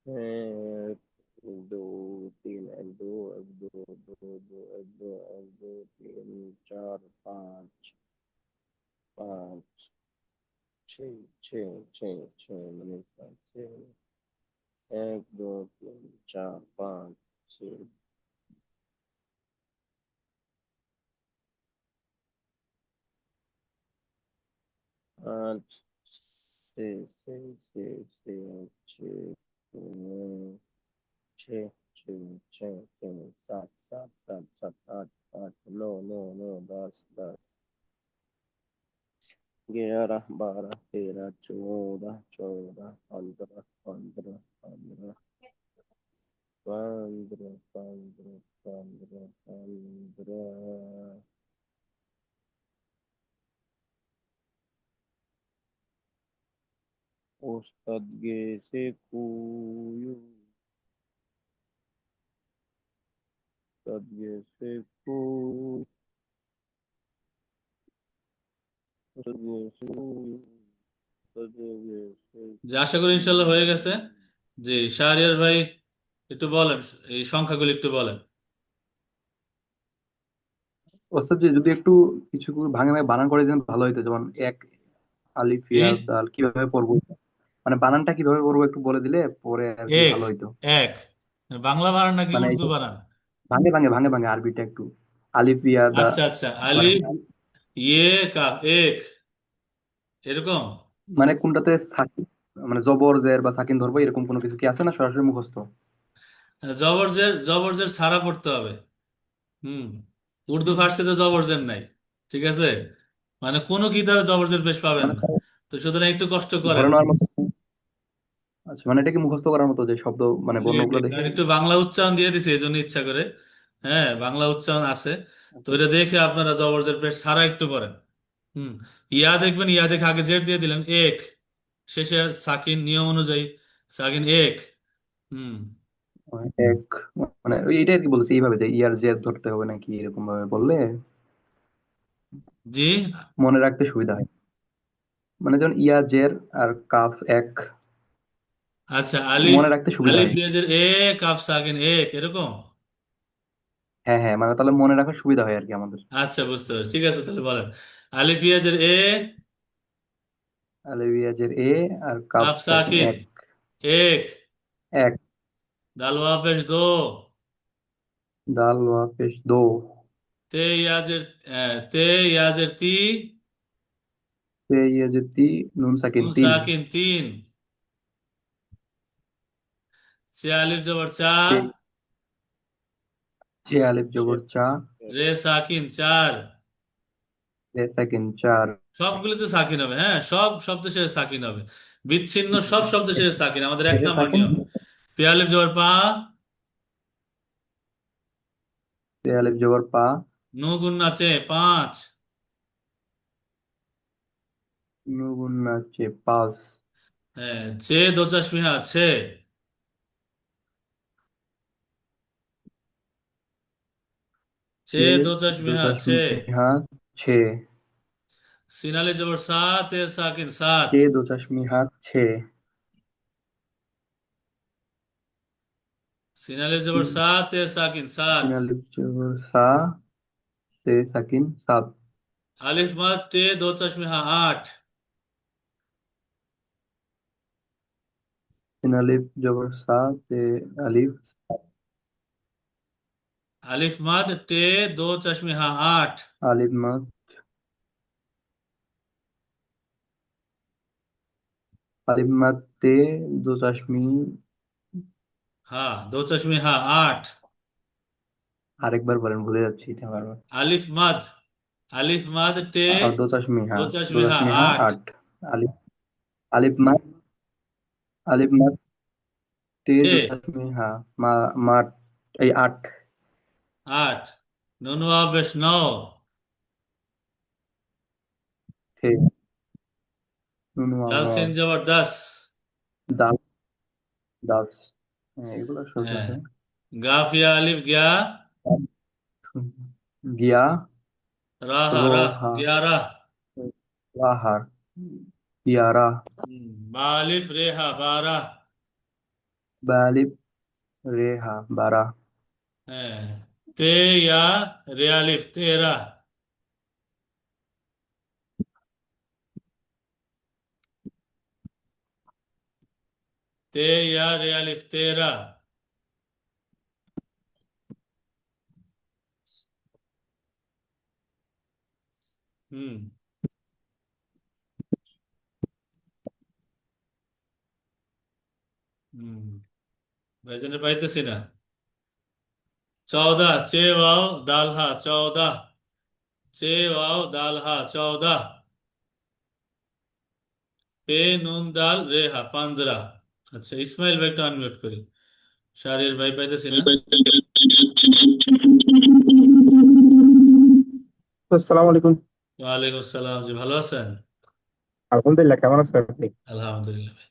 এক, দু, তিন, এক, দু, এক, দু, দু, দু, এক, দু, এক, দু, তিন, চার, পাঁচ, পাঁচ, ছয়, ছয়, ছয়, ছয়, মানে পাঁচ, ছয়, এক, দু, তিন, চার, পাঁচ, ছয়, আট, ছয়, ছয়, ছয়, ছয়, ছয়, ছয়, ছয়, ছয়, ছয়, সাত, সাত, সাত, সাত, আট, আট, নয়, নয়, নয়, দশ, দশ, 11, 12, 13, 14, 14, 15, 15, 15, 15, 15, 15, 15. ওস্তাদ গেছে কুয়ো, ওস্তাদ গেছে কুয়ো, ওস্তাদ গেছে কুয়ো, ওস্তাদ গেছে যে আশা করি ইনশাল্লাহ হয়ে গেছে। জি, শাহরিয়ার ভাই একটু বলেন, এই সংখ্যাগুলো একটু বলেন। ওস্তাদ যে যদি একটু কিছু ভাঙে ভাঙে বানান করে দেন ভালো হইতো, যেমন এক, আলিফ কি? ইয়া দাল কিভাবে পড়বো, মানে বানানটা কিভাবে পড়বো একটু বলে দিলে পরে আর কি এক, ভালো হইতো। এক বাংলা বানান নাকি মানে উর্দু এইসব বানান? ভাঙে ভাঙে ভাঙে ভাঙে আরবিটা একটু, আলিফ ইয়া দা, আচ্ছা আচ্ছা, মানে আলিফ ইয়ে কাফ এক, এরকম। মানে কোনটাতে সাকিন, মানে জবর জের বা সাকিন ধরবো এরকম কোনো কিছু কি আছে না সরাসরি মুখস্থ? জবরজের, জবরজের ছাড়া পড়তে হবে। হুম, উর্দু ফার্সিতে জবরজের নাই, ঠিক আছে? মানে কোনো কিতাবে জবরজের বেশ পাবেন মানে না। তো সুতরাং একটু কষ্ট করেন। ধরে নেওয়ার মতো। আচ্ছা, মানে এটা কি মুখস্থ করার মতো যে শব্দ মানে জি জি, বর্ণগুলো দেখে? কারণ একটু বাংলা উচ্চারণ দিয়ে দিছি এই জন্য ইচ্ছা করে। হ্যাঁ, বাংলা উচ্চারণ আছে। তো আচ্ছা, এটা দেখে আপনারা জবরজের পেশ ছাড়া একটু পড়েন। হুম, ইয়া দেখবেন, ইয়া দেখে আগে জেড দিয়ে দিলেন এক, শেষে সাকিন নিয়ম অনুযায়ী সাকিন এক। হুম। এক, মানে এইটা আর কি বলছি এইভাবে যে ইয়ার জের ধরতে হবে নাকি এরকম ভাবে বললে জি। মনে রাখতে সুবিধা হয়। মানে যেমন ইয়া জের আর কাফ এক, আচ্ছা, আলিফ, মনে রাখতে সুবিধা আলিফ হয়। পেঁয়াজের এ, কাফ সাকিন এক, এরকম। হ্যাঁ হ্যাঁ, মানে তাহলে মনে রাখার সুবিধা হয় আর কি আমাদের। আচ্ছা, বুঝতে পারছি, ঠিক আছে, তাহলে বলেন। আলিফ পেঁয়াজের এ, আলিফ ইয়া জের এ আর কাফ কাফ সাকিন সাকিন এক, এক, এক, দাল ওয়াও পেশ দো, দাল ওয়া পেশ দো, তে ইয়াজের তে ইয়াজের তি, পে ইয়া জের তি, নুন সাকিন নুন তিন, সাকিন তিন, চে আলিফ জবর চা, চে, চে আলিফ জবর চা, রে সাকিন চার। রে সাকিন চার, সবগুলোতে সাকিন হবে, হ্যাঁ, সব শব্দ শেষে সাকিন হবে। বিচ্ছিন্ন সব শব্দ শেষে সাকিন, আমাদের এক রে নম্বর সাকিন, নিয়ম। পে আলিফ জবর পা, পে আলিফ জবর পা, নু গুণ নাচে পাঁচ, নু গুণ নাচে পাঁচ, হ্যাঁ, চে দোচাশ মিহা ছে, চে ছে দোচাশ দো মিহা ছে, চশমিহা ছে, সিনালি জবর সা, তে সাকিন সাত, ছে দো চশমিহা ছে, সিনালি জবর সা, তে সাকিন সাত, সিন আলিফ জবর সা, তে সাকিন সাত, আলিফ মাদ টে দোচাশ মিহা আট, সিন আলিফ জবর সা, তে আলিফ, আলিফ মাদ টে দো চশমিহা আট, আলিফ মাদ, আলিফ মাদ তে দো চশমি, হ্যাঁ, দো চশমিহা আট, আরেকবার বলেন ভুলে যাচ্ছি এটা বারবার। আলিফ মাদ, আলিফ মাদ টে আর দো চশমিহা, দো দো চশমিহা চশমিহা আট, আট, আলিফ, আলিফ মাদ, আলিফ মাদ তে টে দো চশমিহা, মা, মাঠ, এই আট, আট, নুন ওয়াও পেশ নও, ঠে, নুন ওয়াও দাল ওয়াও, সিন জবর দশ, দাল, দাস, হ্যাঁ এগুলো সোজা হ্যাঁ, আছে। গাফিয়া আলিফ গিয়া, গিয়া, রাহা রাহ, রোহা, গিয়া রাহ। রাহার, ইয়ারা, বা আলিফ রেহা বারাহ, বা আলিফ রে হা বারা। হ্যাঁ, তে ইয়া রে আলিফ তেরা। তে ইয়া রে আলিফ তেরা। হুম হুম ভাইজানের পাইতেছি না। 14 चे वाव दाल हा 14। चे वाव दाल हा 14। पे নুন দাল রে হা 15। আচ্ছা, ইসমাইল ভাই একটু আনমিউট করি। শাহরিয়ার ভাই পাইতেছি না। আসসালামু আলাইকুম। ওয়ালাইকুম আসসালাম, জি ভালো আছেন? আলহামদুলিল্লাহ, কেমন আছেন আপনি? আলহামদুলিল্লাহ ভাই।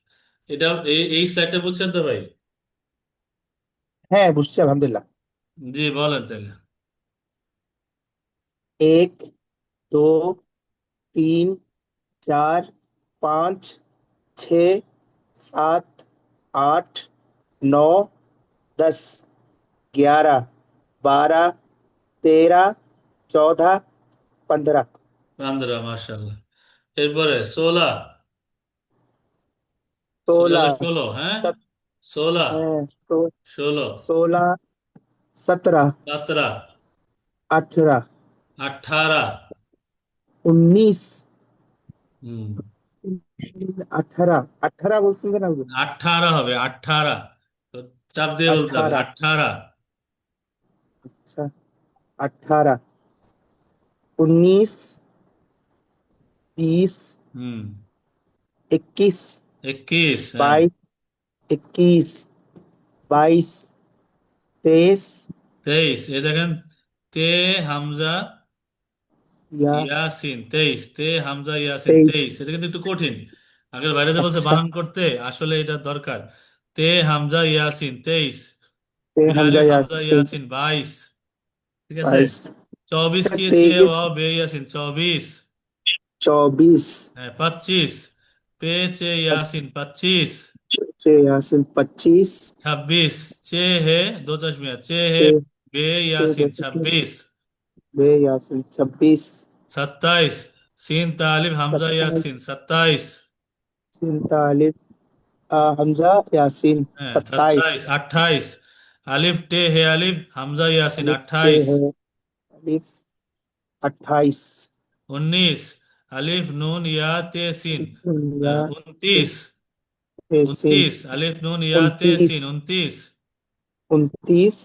এটা এই স্লাইডটা বুঝছেন তো ভাই? হ্যাঁ, বুঝছি আলহামদুলিল্লাহ। জি বলেন তাহলে। 1, 2, 3, 4, 5, 6, 7, 8, 9, 10, 11, 12, 13, 14, 15, 15 মাশাআল্লাহ। এরপরে 16। 16 হলো 16, 16, হ্যাঁ। सत 16, तो 16, 16, 17, 17, 18, 18। 19, হুম 18, 18 বলছেন কেন আপনি? 18 হবে 18। তো চাপ দিয়ে বলতে হবে 18, 18। আচ্ছা, 18, 19, 20, হুম 21, 21, হ্যাঁ। 22, 21, 22, 23, 23, এই দেখেন। তে হামজা या ইয়াসিন 23। তে হামজা ইয়াসিন 23, 23, এটা কিন্তু একটু কঠিন। আগের বাইরে যে বলছে अच्छा, বানান করতে, আসলে এটা দরকার। তে হামজা ইয়াসিন 23। ते हमजा বেয়ালিফ হামজা यासिन ইয়াসিন 22। ঠিক আছে। 22, 24 কি চে 23, ওয়াও বে ইয়াসিন 24। 24, হ্যাঁ 25। পে চে ইয়াসিন 25। से यासिन 25, 26। চে হে দো চশমিয়া চে হে 6, বে 6 ইয়াসিন 26। बे यासिन 26, 27। সিন তালিফ হামজা 27, ইয়াসিন 27। 47, हमजा यासिन হ্যাঁ 27, 27। 28। আলিফ টে হে আলিফ হামজা ইয়াসিন अलिफ से 28। है अलिफ 28, 19। আলিফ নুন ইয়া তে সিন या 29। यासिन 29। আলিফ নুন ইয়া তে 29, সিন 29। 29,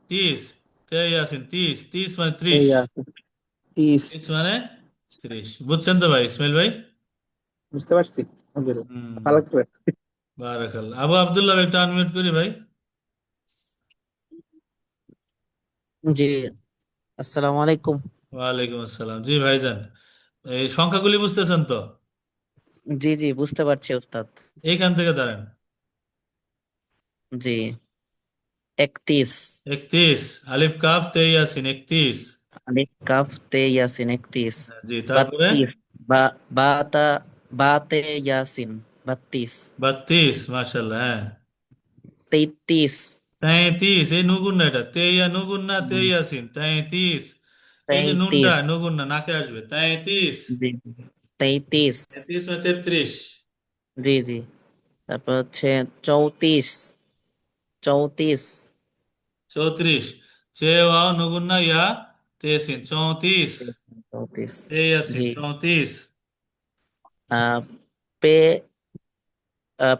30। তে ইয়াসিন 30। 30 মানে है 30। यासिन 30, 30 মানে 30, বুঝছেন তো ভাই ইসমাইল ভাই? বুঝতে পারছি আলহামদুলিল্লাহ, হুম ভালো লাগছে। বারাকাল্লাহ। আবু আব্দুল্লাহ ভাই একটু আনমিউট করি ভাই। জি, আসসালামু আলাইকুম। ওয়ালাইকুম আসসালাম, জি ভাইজান। এই সংখ্যাগুলি বুঝতেছেন তো? জি জি, বুঝতে পারছি ওস্তাদ। এইখান থেকে দাঁড়ান। জি, 31, 31। আলিফ কাফ তে ইয়াসিন 31। আলিফ কাফ তে ইয়াসিন 31, জি তারপরে 32, বা বাতা বাতে ইয়াসিন 32, 32 মাশাআল্লাহ, হ্যাঁ। 33, 33, এই নুগুন না, এটা তে ইয়া নুগুন না, তে ইয়াসিন 33। এই যে নুনটা 33, নুগুন না, নাকে আসবে 33। জি 33, 33 মানে 33। জি জি। তারপর হচ্ছে 34, 34, 34। চে ওয়াও নুগুন না ইয়া তেসিন 34। 34, তে ইয়াসিন জি। 34। আহ, পে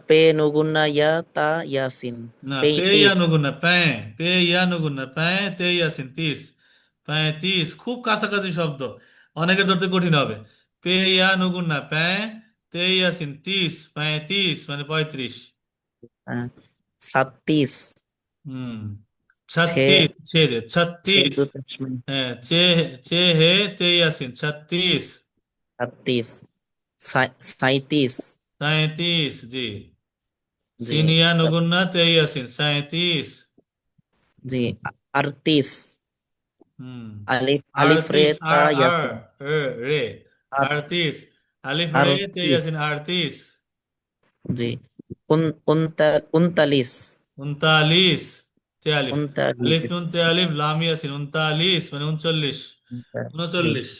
পে নুগুন্না ইয়া তা ইয়াসিন না, পে ইয়া 35, নুগুন না, প্যা। পে ইয়া নুগুন না, প্যা। তে ইয়াসিন 30। 35 খুব কাছাকাছি শব্দ, অনেকের ধরতে কঠিন হবে। পে ইয়া নুগুন না, প্যা। তে ইয়াসিন 30। 35 মানে 35। 36, হুম ছে 36। ছে যে ছে 36। দুটো হ্যাঁ চে। চে হে তে ইয়াসিন 36। 36, 37, 37, জি। জি। সিনিয়া তারপর নুগুন্না তে ইয়াসিন 37। জি 38, হুম আলিফ আলিফ রে 38। তা আর আর ইয়াসিন রে আর 38। আলিফ রে তে 38, ইয়াসিন 38। জি। উন উনতা 39, উনতালিশ, তে আলিফ, আলিফ 39 নুন তে আলিফ লাম ইয়াসিন, উনতালিশ মানে 39, জি 39,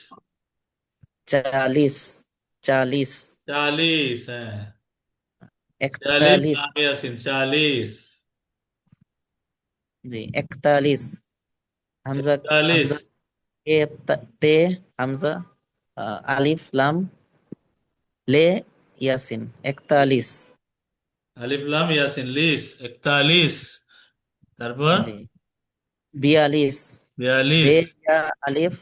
40 40 40, হ্যাঁ, তে আলিফ 41 লাম ইয়াসিন, 40, জি 41 হামজা 41, হামজা তে হামজা আলিফ লাম লে ইয়াসিন 41 আলিফ লাম ইয়াসিন লিস 41, তারপর জি 42 বে 42, ইয়া আলিফ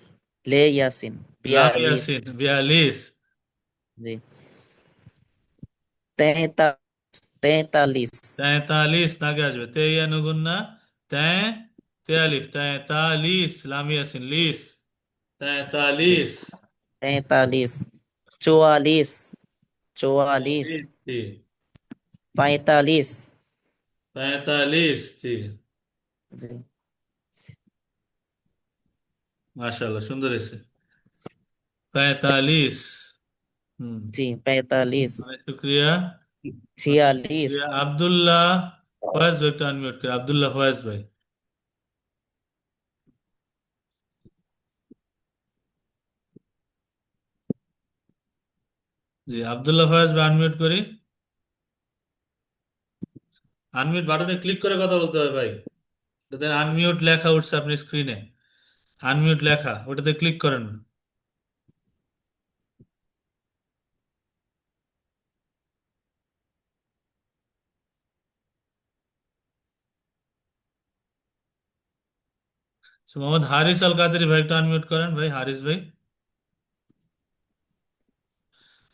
লে ইয়াসিন লাম 42 ইয়াসিন 42, জি 43 43 43 নাকে আসবে, তে ইয়া নুগুন না, তে, তে আলিফ 43, লাম ইয়াসিন লিস জি 43, 43 44 44 43, জি 45 45, জি জি মাশাআল্লাহ, সুন্দর হয়েছে, 45, হুম, জি 45 অনেক শুক্রিয়া। 46 আব্দুল্লাহ ফয়েজ ভাই একটু আনমিউট করে, আব্দুল্লাহ ফয়েজ ভাই, জি আব্দুল্লাহ ফয়েজ ভাই আনমিউট করি, আনমিউট বাটনে ক্লিক করে কথা বলতে হবে ভাই, ওটাতে আনমিউট লেখা উঠছে আপনি স্ক্রিনে, আনমিউট লেখা ওটাতে ক্লিক করেন। মোহাম্মদ হারিস আল কাদেরি ভাই একটু আনমিউট করেন ভাই, হারিস ভাই,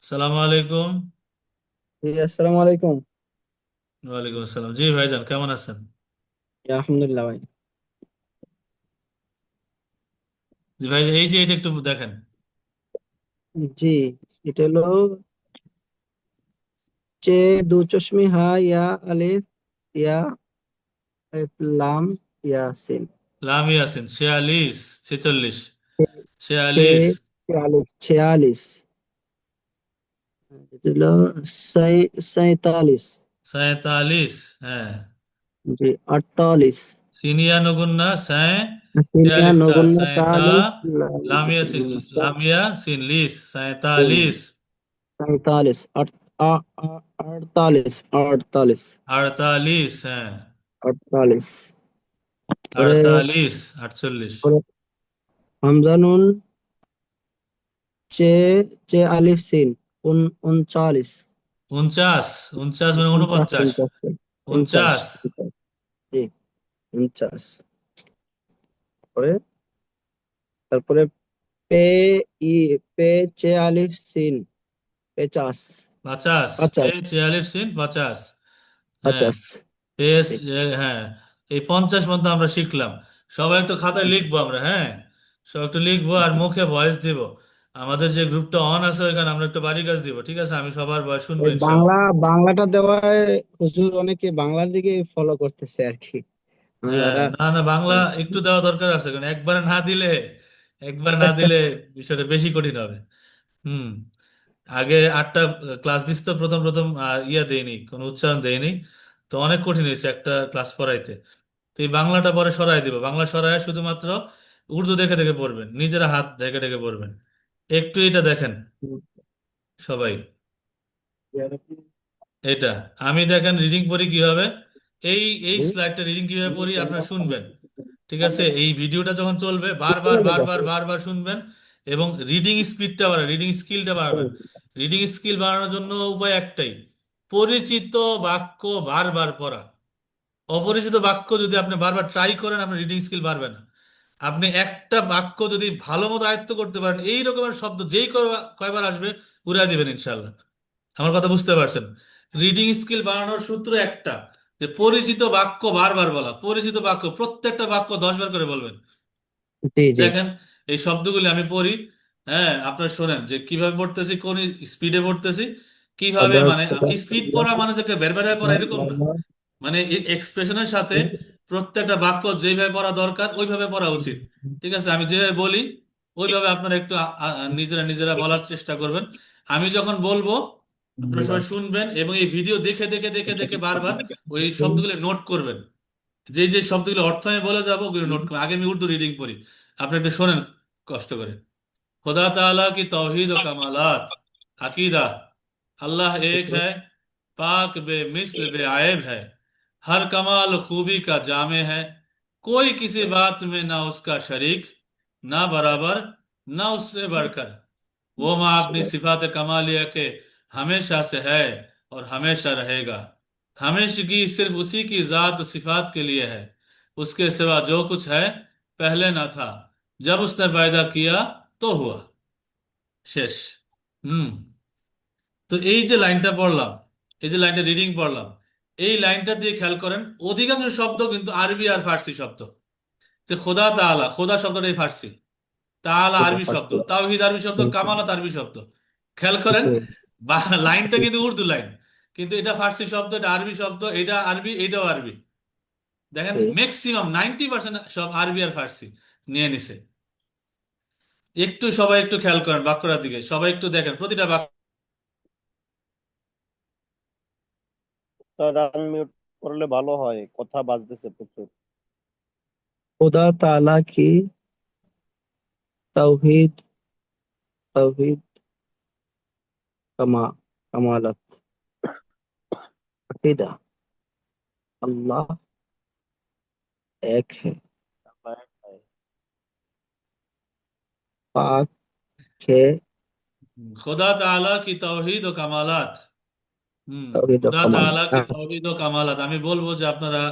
সালাম আলাইকুম। জি, আসসালামু আলাইকুম। ওয়ালাইকুম আসসালাম, জি ভাইজান কেমন আছেন? জি, আলহামদুলিল্লাহ ভাই। জি ভাই, এই যে এটা একটু দেখেন, জি, এটা হলো চে দু চশমি হা ইয়া আলিফ ইয়া আলিফ লাম ইয়াসিন। লাম ইয়াসিন 46, 46, ছে 46, 46 এটা হলো সাঁইতালিশ। 47, হ্যাঁ, জি 48 সিনিয়া নগুন না, তে সিনিয়া আলিফ তা, নগুন্না তা, তালিশ লামিয়া সিন, লামিয়া সিন লিস 47, 47 48 48 48, হ্যাঁ, 48 পরে 48, 48, পরে হামজা নুন চে চে আলিফ সিন 39 49, 49 মানে 49 49, 50 49, জি 49 পরে তারপরে পে ই পে চে আলিফ সিন 50 50, 50 46 সিন 50, হ্যাঁ, 50 পেস, জি হ্যাঁ, এই 50 পর্যন্ত আমরা শিখলাম, সবাই একটু খাতায় লিখবো আমরা, হ্যাঁ, সব একটু লিখবো আর মুখে ভয়েস দিব, আমাদের যে গ্রুপটা অন আছে ওইখানে আমরা একটু বাড়ি কাজ দিব, ঠিক আছে, আমি সবার ভয়েস শুনবো ওই ইনশাল্লাহ। বাংলাটা দেওয়ায় হুজুর অনেকে বাংলার দিকে ফলো করতেছে আর কি হ্যাঁ, বাংলাটা না না, বাংলা একটু দেওয়া দরকার আছে, কারণ একবার না দিলে বিষয়টা বেশি কঠিন হবে। হুম, আগে 8টা ক্লাস দিস তো, প্রথম প্রথম ইয়া দেয়নি, কোনো উচ্চারণ দেয়নি, তো অনেক কঠিন হয়েছে একটা ক্লাস পড়াইতে, তো এই বাংলাটা পরে সরাই দিব, বাংলা সরাই শুধুমাত্র উর্দু দেখে দেখে পড়বেন, নিজেরা হাত দেখে দেখে পড়বেন, একটু এটা দেখেন সবাই, এটা আমি দেখেন রিডিং পড়ি কিভাবে, এই এই স্লাইডটা রিডিং কিভাবে পড়ি আপনারা শুনবেন, ঠিক আছে, এই ভিডিওটা যখন চলবে বারবার বারবার বারবার শুনবেন, এবং রিডিং স্পিডটা বাড়াবেন, রিডিং স্কিলটা বাড়াবেন, রিডিং স্কিল বাড়ানোর জন্য উপায় একটাই, পরিচিত বাক্য বারবার পড়া, অপরিচিত বাক্য যদি আপনি বারবার ট্রাই করেন আপনার রিডিং স্কিল বাড়বে না, আপনি একটা বাক্য যদি ভালো মতো আয়ত্ত করতে পারেন, এই রকমের শব্দ যেই কয়বার আসবে উড়াই দিবেন ইনশাল্লাহ, আমার কথা বুঝতে পারছেন, রিডিং স্কিল বাড়ানোর সূত্র একটা, যে পরিচিত বাক্য বারবার বলা, পরিচিত বাক্য প্রত্যেকটা বাক্য 10 বার করে বলবেন, জি জি দেখেন এই শব্দগুলি আমি পড়ি, হ্যাঁ আপনারা শোনেন যে কিভাবে পড়তেছি, কোন স্পিডে পড়তেছি, কিভাবে, মানে স্পিড পড়া মানে যে বেরবেরায় পড়া এরকম না, মানে এক্সপ্রেশনের সাথে প্রত্যেকটা বাক্য যেভাবে পড়া দরকার ওইভাবে পড়া উচিত, ঠিক আছে, আমি যেভাবে বলি ওইভাবে আপনারা একটু নিজেরা নিজেরা বলার চেষ্টা করবেন, আমি যখন বলবো আপনারা সবাই শুনবেন এবং এই ভিডিও দেখে দেখে দেখে দেখে বারবার ওই শব্দগুলো নোট করবেন। যে যে শব্দগুলো অর্থ আমি বলে যাবো ওগুলো নোট করবেন। আগে আমি উর্দু রিডিং পড়ি, আপনি একটু শোনেন কষ্ট করে। खुदा ताला की तौहीद व कमालात। अकीदा, अल्लाह एक है, पाक बेमिस्ल बेआयब है, हर कमाल खूबी का जामे है, कोई किसी बात में ना उसका शरीक, ना बराबर, ना उससे बढ़कर। वो माँ अपनी सिफात कमालिया के हमेशा से है और हमेशा रहेगा। हमेशगी सिर्फ उसी की जात सिफात के लिए है, उसके सिवा जो कुछ है पहले ना था, जब उसने पैदा किया तो हुआ। শেষ। হুম। তো এই যে লাইনটা পড়লাম, এই যে লাইনটা রিডিং পড়লাম, এই লাইনটা দিয়ে খেয়াল করেন অধিকাংশ শব্দ কিন্তু আরবি আর ফার্সি শব্দ। যে খোদা তাআলা, খোদা শব্দটাই ফার্সি, তাআলা আরবি শব্দ, তাওহীদ আরবি শব্দ, কামালাত আরবি শব্দ। খেয়াল করেন লাইনটা কিন্তু উর্দু লাইন, কিন্তু এটা ফার্সি শব্দ, এটা আরবি শব্দ, এটা আরবি, এটাও আরবি। দেখেন ম্যাক্সিমাম 90% সব আরবি আর ফার্সি নিয়ে নিছে। একটু সবাই একটু খেয়াল করেন বাক্যটার দিকে, সবাই একটু দেখেন প্রতিটা বাক্য। আনমিউট করলে ভালো হয়, কথা বাজতেছে প্রচুর। खुदा ताला की तौहीद तौहीद कमालत। अकीदा, अल्लाह एक है, पाक है खुदा ताला की तौहीद ও কামালাত। तौहीद व খুদা कमाल। তাআলা কি তৌহিদ ও কামালাত। আমি বলবো যে আপনারা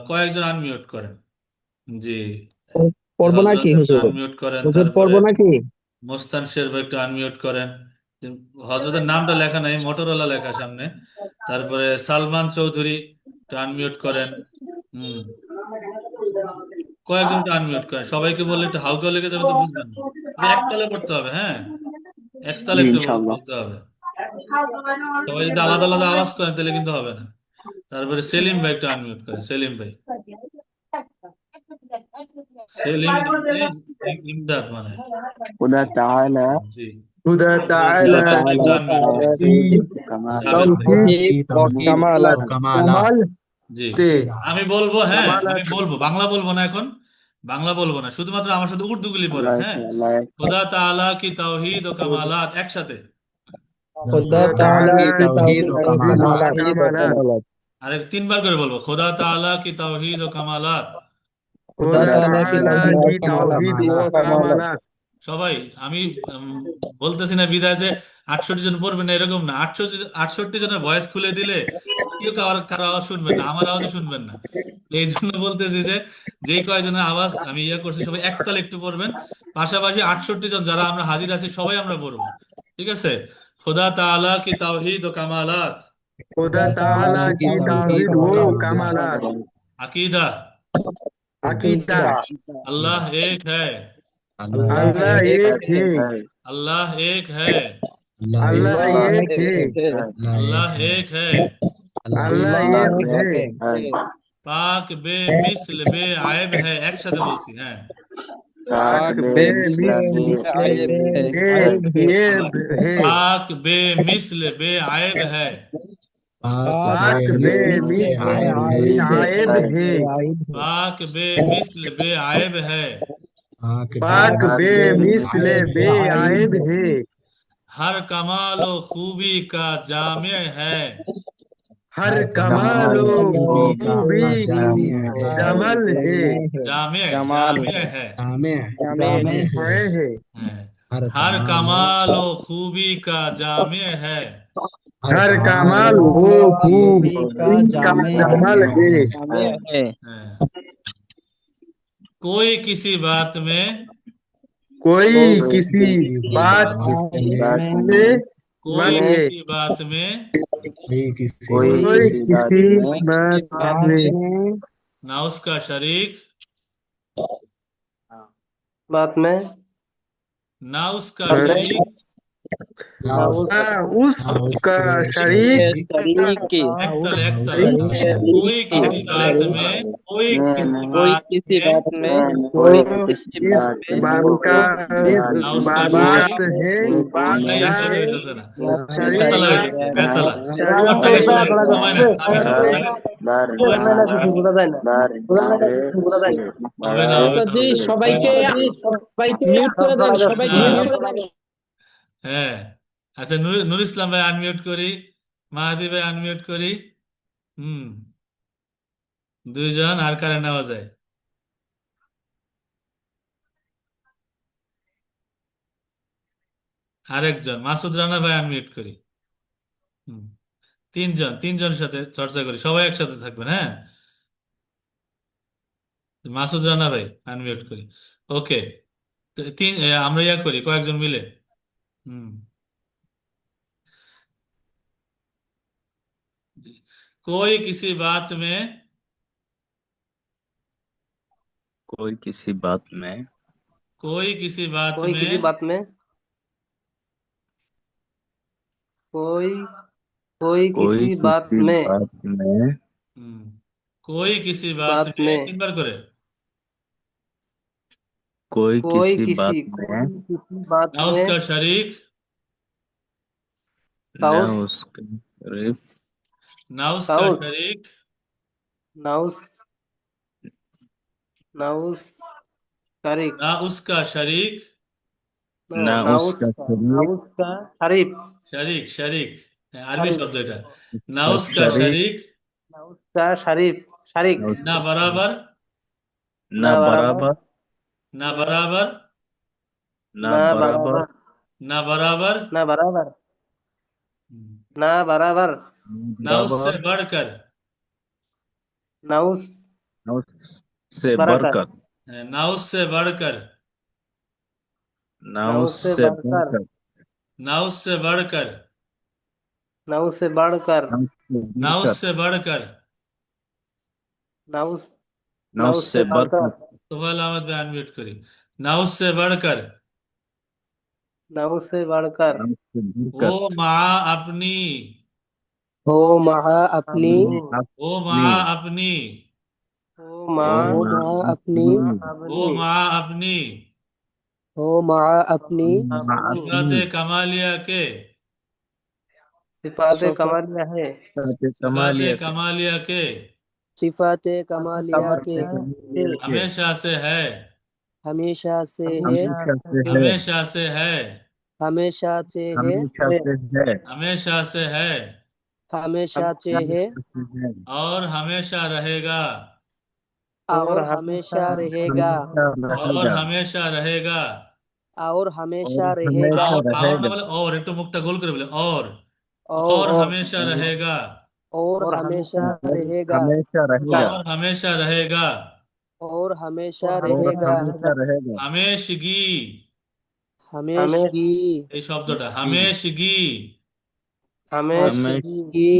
কয়েকজন আনমিউট করেন। জি, যে পড়বো হজরত নাকি একটু হুজুর? আনমিউট করেন, হুজুর তারপরে পড়বো নাকি? মোস্তান শেরবা একটু আনমিউট করেন। যে হজরতের নামটা লেখা নাই, মোটরওয়ালা লেখা সামনে। তারপরে সালমান চৌধুরী একটু আনমিউট করেন। হুম, কয়েকজন একটু আনমিউট করেন। সবাইকে বললে একটু হাউকাও লেগে যাবে তো বুঝবেন না। তবে একতালে পড়তে হবে, হ্যাঁ, একতালে জি একটু ইনশাআল্লাহ। বলতে হবে। সবাই যদি আলাদা আলাদা আওয়াজ করেন তাহলে কিন্তু হবে না। তারপরে সেলিম ভাই একটু আনমিউট করেন, সেলিম ভাই, সেলিম ইবনে ইমদাদ মানে। खुदा ताला জি। खुदा তারপরে ताला জাবেদ ভাই একটু की আনমিউট করেন, तौहीद জাবেদ ভাই। कमालत कमाल জি, ते আমি বলবো, হ্যাঁ আমি कमालत বলবো, বাংলা বলবো না এখন, বাংলা বলবো না, শুধুমাত্র আমার সাথে উর্দু গুলি পড়েন, अल्लाह হ্যাঁ। ताला খুদা তাআলা কি তাওহীদ ও কামালাত, একসাথে। खुदा खुदा ताला ताला की की तौहीद व तौहीद व कमालात। कमालत আর 3 বার করে বলবো, খুদা তাআলা কি তাওহীদ ও কামালাত। खुदा खुदा ताला की ताला तौहीद व की कमालात। तौहीद व कमालत। সবাই আমি বলতেছি না বিদায় যে 68 জন পড়বেন না, এরকম না। 68 জনের ভয়েস খুলে দিলে কেউ কারো আওয়াজ শুনবেন না, আমার আওয়াজও শুনবেন না। এই জন্য বলতেছি যে যেই কয়জনের আওয়াজ আমি করছি সবাই একতালে একটু পড়বেন। পাশাপাশি 68 জন যারা আমরা হাজির আছি সবাই আমরা পড়বো, ঠিক আছে। খুদা তাআলা কি তাওহীদ ও কামালাত। खुदा खुदा ताला ताला की की तौहीद तौहीद व व कमालात। कमालत। अकीदा, अकीदा, अल्लाह एक है, अल्लाह अल्लाह एक एक है, अल्लाह एक है, अल्लाह एक है, अल्लाह एक है, अल्लाह एक है, पाक बेमिस्ल बेआयब है। একসাথে বলছি, হ্যাঁ। पाक बेमिस्ल बेअयब है, पाक बेमिस्ल बेआयब है, पाक बेमिस्ल है, पाक बेमिस्ल बेआयब है, पाक बेमिस्ल बेअयब है, हर कमाल व खूबी का जामे है, हर कमाल व खूबी का जमल है, जामे जामे है, है, हाँ। हर कमाल व खूबी का जामे है, हर कमाल व खूबी का जमल है, हाँ। कोई किसी बात में, कोई किसी बात से कोई मत है, किसी बात में, कोई किसी बात में ना उसका शरीक, बात में ना उसका शरीक, उसका शरीक शरीक की एकतल एकतल शरीक कोई की किसी बात में कोई किसी बात में तो इस बात का ना उसका बात शरीक है ভাই না একসাথে হইতেছে না শরীক বেতালা হইতেছে বেতালা শরীকে আমারটাকে শোনেন সময় নেন আমি শোনেন হবে না হবে না জি সবাইকে মিউট করে দেন, সবাইকে হ্যাঁ মিউট করে দেন। হ্যাঁ আচ্ছা নুর ইসলাম ভাই আনমিউট করি মাহাদি ভাই আনমিউট করি হুম দুইজন আর কারে নেওয়া যায় আরেকজন মাসুদ রানা ভাই আনমিউট করি হুম তিনজনের সাথে চর্চা করি সবাই একসাথে থাকবেন হ্যাঁ মাসুদ রানা ভাই আনমিউট করি ওকে আমরা ইয়া করি কয়েকজন মিলে হুম कोई किसी बात में कोई किसी बात में कोई किसी बात कोई किसी में बात में कोई कोई कोई किसी बात किसी में बात में कोई किसी बात बात में में 3 बार करे कोई कोई किसी बात किसी में कोई किसी बात ना में उसका शरीक न ताउस उसका शरीक ना उसका ताउस शरीक नाउस नाउस शरीक ना उसका शरीक न नाउस उसका शरीक नाउस का शरीफ शरीक शरीक আরবি शरीफ শব্দ এটা না का उसका शरीक शरीक नाउस का शरीफ शरीक न ना उसका बराबर ना न बराबर बराबर ना बराबर न ना बराबर बराबर ना बराबर ना बराबर ना बराबर न ना उससे बराबर बढ़कर नाउस न उससे बराकर बढ़कर ना उससे बढ़कर न नाउस से उससे बढ़कर बढ़कर ना उससे बढ़कर नाउस से बढ़कर न उससे ना बढ़कर उससे बढ़कर नाउस न नाउस उससे से बढ़कर बढ़कर तोफाल अहमद में अनम्यूट करी ना उससे बढ़कर नाउस से बढ़कर न उससे वो बढ़कर माँ अपनी हो महा अपनी वो अपनी माँ अपनी ओ ओ माँ हो माँ महा अपनी अपनी वो अपनी माँ अपनी हो महा अपनी ओ माँ अपनी सिफात अपनी कमालिया के सिफात सफ कमालिया है साथ सिफात कमालिया के कमालिया के सिफात सिफात कमालिया के कमालिया के कमालिया के हमेशा से है हमेशा से है हमेशा हमेशा से से है हमेशा से है हमेशा से है हमेशा है से है हमेशा से है हमेशा से है हमेशा हमेशा से है और हमेशा रहेगा और और हमेशा हमेशा रहेगा हमेशा और रहेगा हमेशा रहेगा और और हमेशा रहेगा हमेशा और ना रहेगा बोले और एक तो मुक्ता गोल कर बोले और और हमेशा और रहेगा और और हमेशा हमेशा रहेगा हमेशा रहेगा और हमेशा रहेगा और हमेशा और और हमेशा रहेगा हमेशा रहेगा रहेगा हमेशगी हमेश हमेशगी এই শব্দটা जी হামেশগি हमेश हमेशा हमेशगी जी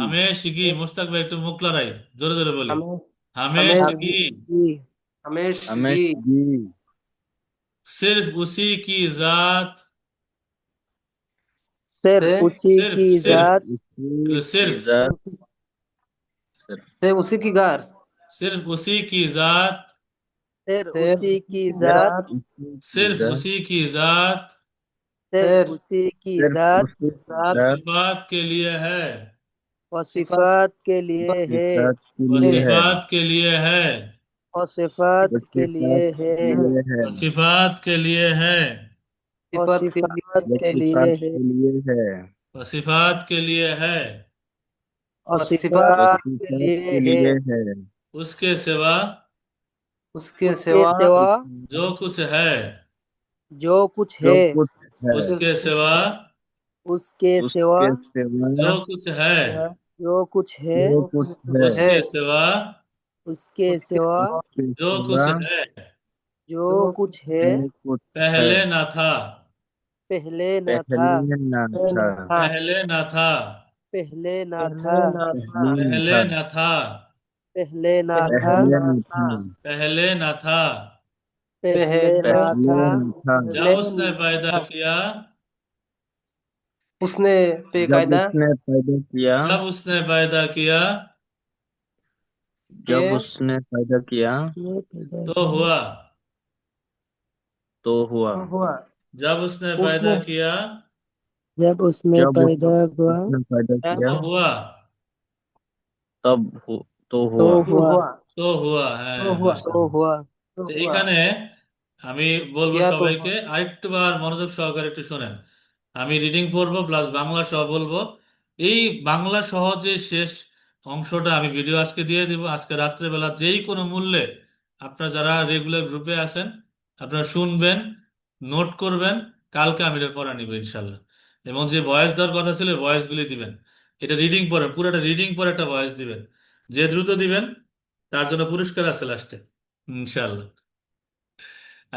হামেশগি মুস্তাক ভাই একটু মুখ লড়াই জোরে জোরে বলি हमेश हमेश হামেশগি हमेशगी हमेश की हमेशा जी सिर्फ उसी की जात सिर्फ से उसी सिर्फ की सिर्फ जात उसी की सिर्फ जात सिर्फ से उसी की गार सिर्फ उसी की जात सिर्फ से उसी उसी की की जात जात उसी की सिर्फ जात उसी की जात सिर्फ सिर उसी की सिर्फ जात उसी की जात जात सिफात के लिए है और सिफात सिफात के लिए सिफात है सिफात के वह लिए है सिफात के लिए है और सिफात वो के सिफात लिए के है लिए है वह सिफात के लिए है और सिफात के लिए सिफात वो के सिफात लिए है के लिए है वह सिफात के लिए है और और सिफात वो सिफात के सिफात लिए के है लिए है उसके सिवा उसके उसके सिवा सिवा जो कुछ है जो कुछ जो है कुछ है उसके सिवा उसके सिवा उसके सिवा जो कुछ है जो कुछ है जो जो कुछ कुछ है है उसके सिवा उसके उसके सिवा सिवा उसके जो सिवा कुछ है जो जो कुछ है जो कुछ है पहले न था पहले न था पहले ना था था पहले न था पहले न था पहले ना था पहले ना पहले था न था पहले न था पहले पहले ना ना था था पहले न था पहले पहले न था पहले ना था जब पहले उसने ना पैदा था किया उसने पे जब कायदा उसने पैदा किया जब उसने पैदा किया के जब उसने पैदा किया तो हुआ। तो हुआ हुआ जब उसने उसने पैदा किया जब उसने पैदा क्या किया तो हुआ। तो तो हुआ हुआ তো হুয়া, হ্যাঁ, तो हुआ মাশাআল্লাহ। तो তো हुआ এইখানে আমি বলবো क्या तो সবাইকে हुआ আরেকটুবার মনোযোগ সহকারে একটু শোনেন। আমি রিডিং পড়বো প্লাস বাংলা সহ বলবো। এই বাংলা সহ যে শেষ অংশটা আমি ভিডিও আজকে দিয়ে দিব, আজকে রাত্রেবেলা যেই কোনো মূল্যে আপনারা যারা রেগুলার গ্রুপে আছেন আপনারা শুনবেন, নোট করবেন, কালকে আমি এটা পড়া নিব ইনশাল্লাহ। এবং যে ভয়েস দেওয়ার কথা ছিল ভয়েসগুলি দিবেন। এটা রিডিং পড়ে, পুরোটা রিডিং পরে একটা ভয়েস দিবেন। যে দ্রুত দিবেন তার জন্য পুরস্কার আছে লাস্টে ইনশাল্লাহ।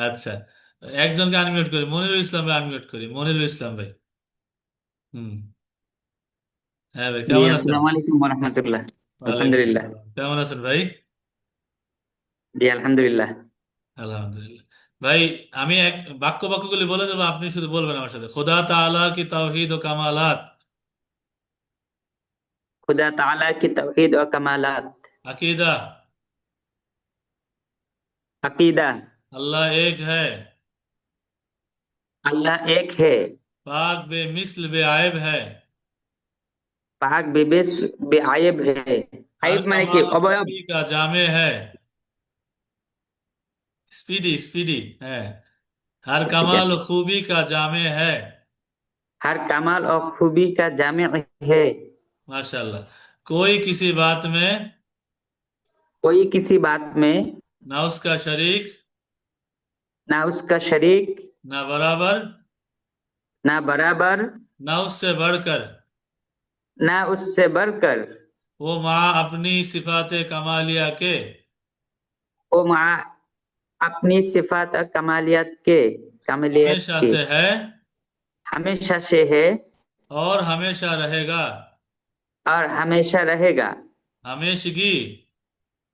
আচ্ছা, একজনকে আনমিউট করি, মনিরুল ইসলামকে আনমিউট করি। মনিরুল ইসলাম ভাই। হুম। হ্যাঁ ভাই, জি কেমন আছেন? আসসালামু আলাইকুম ওয়া রাহমাতুল্লাহ। ওয়ালাইকুম আলহামদুলিল্লাহ। আসসালাম, কেমন আছেন ভাই? জি আলহামদুলিল্লাহ। আলহামদুলিল্লাহ। ভাই, আমি এক বাক্যগুলি বলে যাবো, আপনি শুধু বলবেন আমার সাথে। খোদা তাআলা কি তাওহীদ ও কামালাত। खुदा ताला की तौहीद और कमालात। अकीदा। अकीदा। अल्लाह एक है। अल्लाह एक है। पाक बेमिस्ल बेआयब है। पाक बेबस बेआयब है। हर आयब माने कि कमाल अवयव। खूबी का जामे है। स्पीडी स्पीडी है। हर ठीक है। कमाल खूबी का जामे है। हर कमाल और खूबी का जामे है। माशाल्लाह। कोई किसी बात में कोई किसी बात में ना उसका शरीक, ना उसका शरीक, ना बराबर, ना बराबर, ना उससे बढ़कर। ना उससे बढ़कर। वो माँ अपनी सिफाते कमालिया के वो मा अपनी सिफात और कमालियत हमेशा के से है हमेशा से है और हमेशा रहेगा। और हमेशा रहेगा। हमेशगी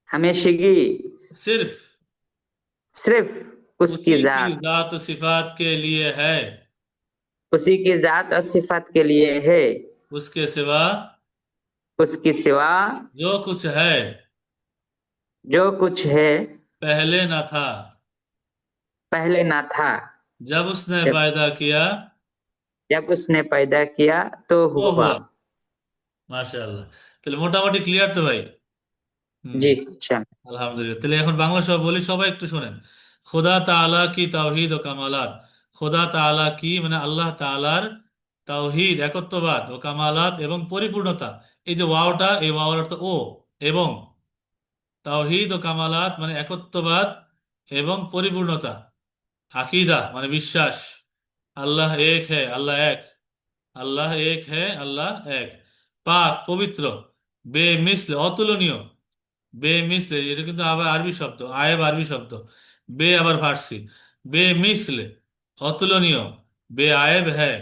हमेशगी सिर्फ सिर्फ उसकी उसी की जात, जात सिफात के लिए है। उसी की जात और सिफात के लिए है। उसके सिवा उसकी सिवा जो कुछ है जो कुछ है पहले न था। पहले ना था। जब उसने जब पैदा किया जब उसने पैदा किया तो तो हुआ। हुआ। মাশাআল্লাহ। তাহলে মোটামুটি ক্লিয়ার তো ভাই? হুম। जी अच्छा। আলহামদুলিল্লাহ। তাহলে এখন বাংলা সব বলি, সবাই একটু শোনেন। খোদা তাআলা কি তাওহীদ ও কামালাত। খোদা তাআলা কি মানে আল্লাহ তাআলার তাওহীদ, একত্ববাদ ও কামালাত এবং পরিপূর্ণতা। এই যে ওয়াওটা, এই ওয়াওর অর্থ ও এবং। তাওহীদ ও কামালাত মানে একত্ববাদ এবং পরিপূর্ণতা। আকিদা মানে বিশ্বাস। আল্লাহ এক হে, আল্লাহ এক। আল্লাহ এক হে, আল্লাহ এক। পাক পবিত্র। বেমিসল অতুলনীয়। বেমিসলে এটা কিন্তু আবার আরবি শব্দ, আয়েব আরবি শব্দ। বে আবার ফার্সি। বেমিসলে অতুলনীয়। বে আয়েব হ্যাঁ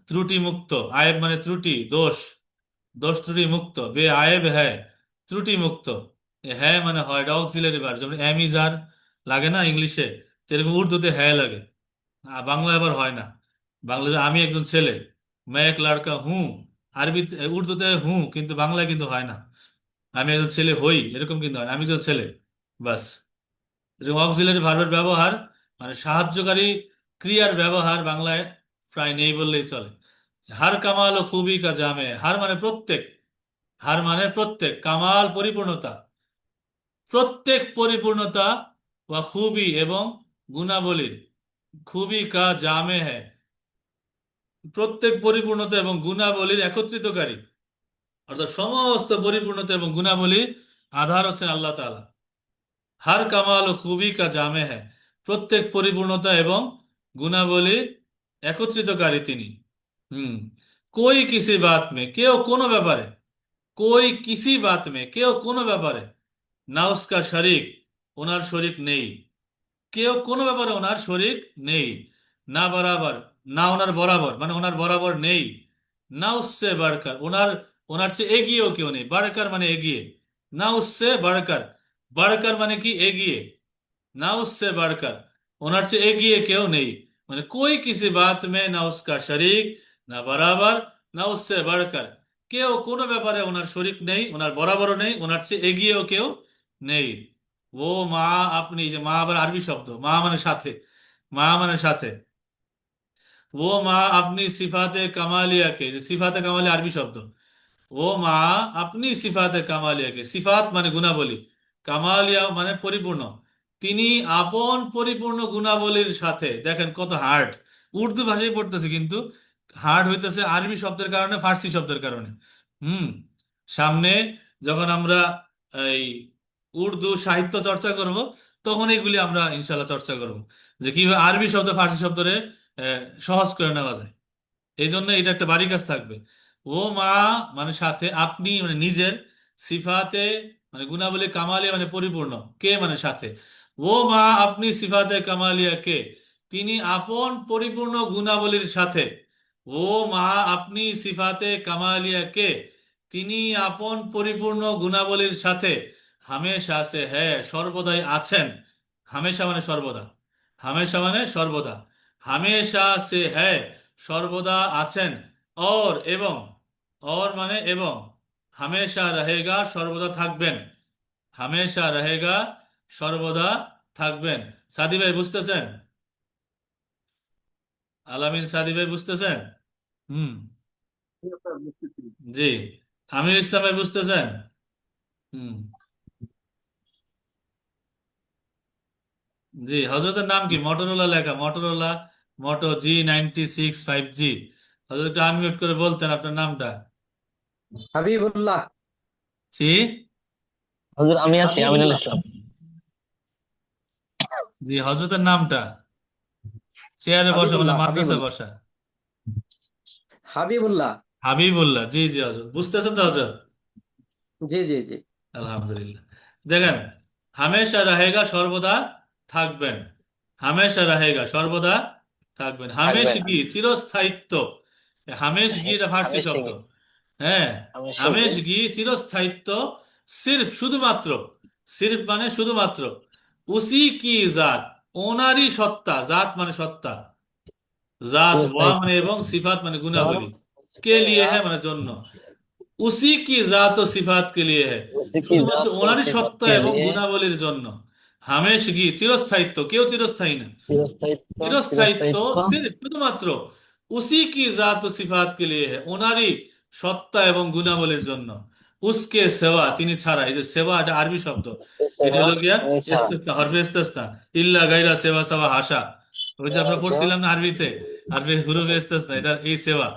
ত্রুটি মুক্ত। আয়েব মানে ত্রুটি, দোষ। দোষ ত্রুটি মুক্ত। বে আয়েব হ্যাঁ ত্রুটি মুক্ত। হ্যাঁ মানে হয়, এটা অক্সিলারি ভার্ব, যেমন অ্যামিজার লাগে না ইংলিশে, যেরকম উর্দুতে হ্যাঁ লাগে। বাংলা আবার হয় না। বাংলাতে আমি একজন ছেলে, मैं एक लड़का हूँ। আরবি উর্দুতে হুঁ, কিন্তু বাংলায় কিন্তু হয় না। আমি একজন ছেলে হই এরকম কিন্তু হয় না, আমি একজন ছেলে বাস। এরকম অক্সিলারি ভার্বের ব্যবহার মানে সাহায্যকারী ক্রিয়ার ব্যবহার বাংলায় প্রায় নেই বললেই চলে। হার কামাল ও খুবই কা জামে, হার মানে প্রত্যেক, হার মানে প্রত্যেক, কামাল পরিপূর্ণতা, প্রত্যেক পরিপূর্ণতা বা খুবই এবং গুণাবলীর, খুবই কা জামে হ্যাঁ প্রত্যেক পরিপূর্ণতা এবং গুণাবলীর একত্রিতকারী। অর্থাৎ সমস্ত পরিপূর্ণতা এবং গুণাবলীর আধার হচ্ছেন আল্লাহ তাআলা। হার কামাল ও খুবই কা জামে হ্যাঁ প্রত্যেক পরিপূর্ণতা এবং গুণাবলীর একত্রিতকারী তিনি। হুম। कोई किसी बात में কেউ কোনো ব্যাপারে, कोई किसी बात में কেউ কোনো ব্যাপারে, না উসকা শরিক ওনার শরিক নেই। কেউ কোনো ব্যাপারে ওনার শরিক নেই। না বরাবর, না ওনার বরাবর মানে ওনার বরাবর নেই। না উসসে বাড়কার, ওনার ওনার চেয়ে এগিয়েও কেউ নেই। বাড়কার মানে এগিয়ে। না উসসে বাড়কার, বাড়কার মানে কি এগিয়ে। না উসসে বাড়কার ওনার চেয়ে এগিয়ে কেউ নেই। মানে कोई किसी बात में ना उसका शरीक, না বরাবর, না উসসে বাড়কার। কেউ কোনো ব্যাপারে ওনার শরিক নেই, ওনার বরাবরও নেই, ওনার চেয়ে এগিয়েও কেউ নেই। ও মা আপনি, যে মা আবার আরবি শব্দ, মা মানে সাথে, মা মানে সাথে। ও মা আপনি সিফাতে কামালিয়াকে, যে সিফাতে কামালিয়া আরবি শব্দ। ও মা আপনি সিফাতে কামালিয়াকে, সিফাত মানে গুণাবলী, কামালিয়া মানে পরিপূর্ণ, তিনি আপন পরিপূর্ণ গুণাবলীর সাথে। দেখেন কত হার্ড, উর্দু ভাষায় পড়তেছে কিন্তু হার্ড হইতেছে আরবি শব্দের কারণে, ফার্সি শব্দের কারণে। হুম। সামনে যখন আমরা এই উর্দু সাহিত্য চর্চা করব, তখন এগুলি আমরা ইনশাল্লাহ চর্চা করব, যে কিভাবে আরবি শব্দ ফার্সি শব্দরে সহজ করে নেওয়া যায়। এই জন্য এটা একটা বাড়ি কাজ থাকবে। ও মা মানে সাথে, আপনি মানে নিজের, সিফাতে মানে গুণাবলী, কামালিয়া মানে পরিপূর্ণ, কে মানে সাথে। ও মা আপনি সিফাতে কামালিয়া কে, তিনি আপন পরিপূর্ণ গুণাবলীর সাথে। ও মা আপনি সিফাতে কামালিয়া কে, তিনি আপন পরিপূর্ণ গুণাবলীর সাথে। হামেশা সে হ্যাঁ, সর্বদাই আছেন। হামেশা মানে সর্বদা, হামেশা মানে সর্বদা, হামেশা সে হ্যাঁ সর্বদা আছেন। और এবং, और মানে এবং, হামেশা রহেগা সর্বদা থাকবেন, হামেশা রহেগা সর্বদা থাকবেন। সাদি ভাই বুঝতেছেন? আলামিন সাদি ভাই বুঝতেছেন? হুম। জি। আমির ইসলাম ভাই বুঝতেছেন? হুম। জি। হজরতের নাম কি? মোটরোলা লেখা, মোটরোলা মোটো G96 5G। হজরত একটু আনমিউট করে বলতেন আপনার নামটা। হাবিবুল্লাহ। জি। হুজুর আমি আছি আমিনুল ইসলাম। জি, হজরতের নামটা। চেয়ারে বসা মানে হাবিবুল্লাহ, মাদ্রাসায় হাবিবুল্লাহ, বসা। হাবিবুল্লাহ। হাবিবুল্লাহ, জি জি হজরত, বুঝতেছেন তো হজরত? জি জি জি। আলহামদুলিল্লাহ। দেখেন, হামেশা রাহেগা সর্বদা থাকবেন, হামেশা রাহেগা সর্বদা থাকবেন। হামেশ থাকবেন। গি চিরস্থায়িত্ব, হামেশ গি এটা ফার্সি শব্দ। হামেশাই। হ্যাঁ, হামেশাই। হামেশ গি চিরস্থায়িত্ব, সির্ফ শুধুমাত্র, সির্ফ মানে শুধুমাত্র, উসি কি জাত, ওনারই সত্তা, জাত মানে সত্তা, জাত ওয়া চিরস্থায়ী। মানে এবং, সিফাত মানে সর গুণাবলী, কে লিয়ে হ্যাঁ মানে জন্য, উসি কি জাত ও সিফাত কে লিয়ে হ্যাঁ, उसी की শুধুমাত্র जात और ওনারই सिफत সত্তা के এবং लिए গুণাবলীর জন্য। হামেশ গি চিরস্থায়িত্ব, কেউ চিরস্থায়ী না, चिरस्थायित्व, চিরস্থায়িত্ব चिरस्थायित्व সির্ফ শুধুমাত্র, উসি কি জাত ও সিফাত কে লিয়ে হ্যাঁ, ওনারই সত্তা এবং গুণাবলীর জন্য। উসকে সেবা, তিনি ছাড়া, এই যে সেবা এটা আরবি শব্দ, के এটা सिवा হলো গিয়া नहीं छाड़ा। ইস্তেসনা, হরফে ইস্তেসনা, ইল্লা গায়রা সেবা সাবা হাসা। ওই যে আমরা जो পড়ছিলাম না আরবিতে, আরবি হুরুফে ইস্তেসনা, এটা এই সেবা।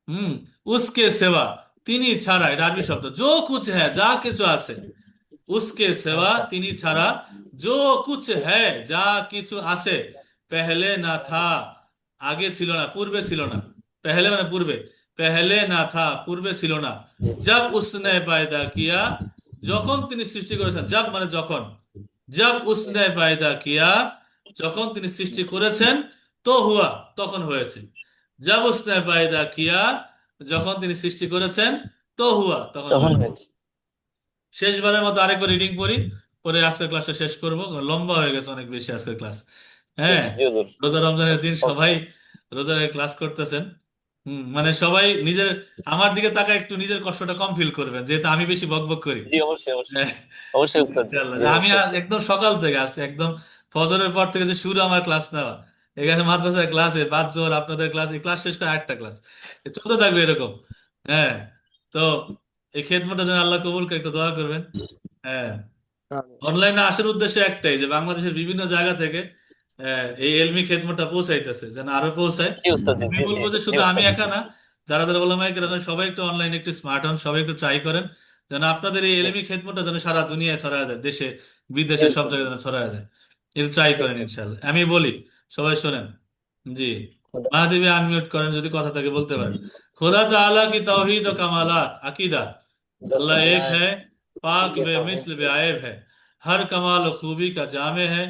হুম। উসকে সেবা, তিনি ছাড়া, এটা আরবি শব্দ। জো কুছ হ্যাঁ, যা কিছু আছে, উসকে সেবা তিনি ছাড়া, জো কুছ হ্যায় যা কিছু আছে, পেহলে না থা আগে ছিল না, পূর্বে ছিল না, পেহলে মানে পূর্বে, পেহলে না থা পূর্বে ছিল না, জব উসনে পায়দা কিয়া যখন তিনি সৃষ্টি করেছেন, জব মানে যখন, জব উসনে পায়দা কিয়া যখন তিনি সৃষ্টি করেছেন, তো হুয়া তখন হয়েছে, জব উসনে পায়দা কিয়া যখন তিনি সৃষ্টি করেছেন, তো হুয়া তখন तখন হয়েছে। হয়েছে। শেষবারের মতো আরেকবার রিডিং পড়ি, পরে আজকের ক্লাসটা শেষ করবো, লম্বা হয়ে গেছে অনেক বেশি আজকের ক্লাস। হ্যাঁ, জি হুজুর। রোজা রমজানের দিন সবাই রোজার ক্লাস করতেছেন। মানে সবাই নিজের, আমার দিকে তাকা একটু নিজের কষ্টটা কম ফিল করবেন, যেহেতু আমি বেশি বকবক করি। জি অবশ্যই অবশ্যই হ্যাঁ, অবশ্যই উস্তাদ জি। ইনশাআল্লাহ। জি আমি অবশ্যই। একদম সকাল থেকে আছি, একদম ফজরের পর থেকে যে শুরু আমার ক্লাস নেওয়া, এখানে মাদ্রাসার ক্লাসে বাদ জোহর আপনাদের ক্লাস, এই ক্লাস শেষ করে আরেকটা ক্লাস, চলতে থাকবে এরকম। হ্যাঁ, তো এই খেদমতটা যেন আল্লাহ কবুল করে, একটু দোয়া করবেন। হ্যাঁ, অনলাইনে আসার উদ্দেশ্য একটাই, যে বাংলাদেশের বিভিন্ন জায়গা থেকে এই এলমি খেদমতটা পৌঁছাইতেছে, যেন আরো পৌঁছায়। জি উস্তাদ জি আমি জি বলবো জি যে জি শুধু আমি উস্তাদ। একা না, যারা যারা ওলামায়ে কেরাম সবাই একটু অনলাইনে একটু স্মার্ট হন, সবাই একটু ট্রাই করেন, যেন আপনাদের এই এলমি খেদমতটা যেন সারা দুনিয়ায় ছড়ায় যায়, দেশে জি বিদেশে সব উস্তাদ। জায়গায় যেন ছড়ায় যায়। একটু ট্রাই জি করেন উস্তাদ। ইনশাল্লাহ। আমি বলি, সবাই শোনেন। জি। खुदा। মাহাদিবি আনমিউট করেন, যদি কথা থাকে বলতে পারেন। खुदा ताला की तौहीद व कमालात अकीदा, अल्लाह एक है, पाक बे मिस्ल बे आयब है, हर कमाल व खूबी का जामे है,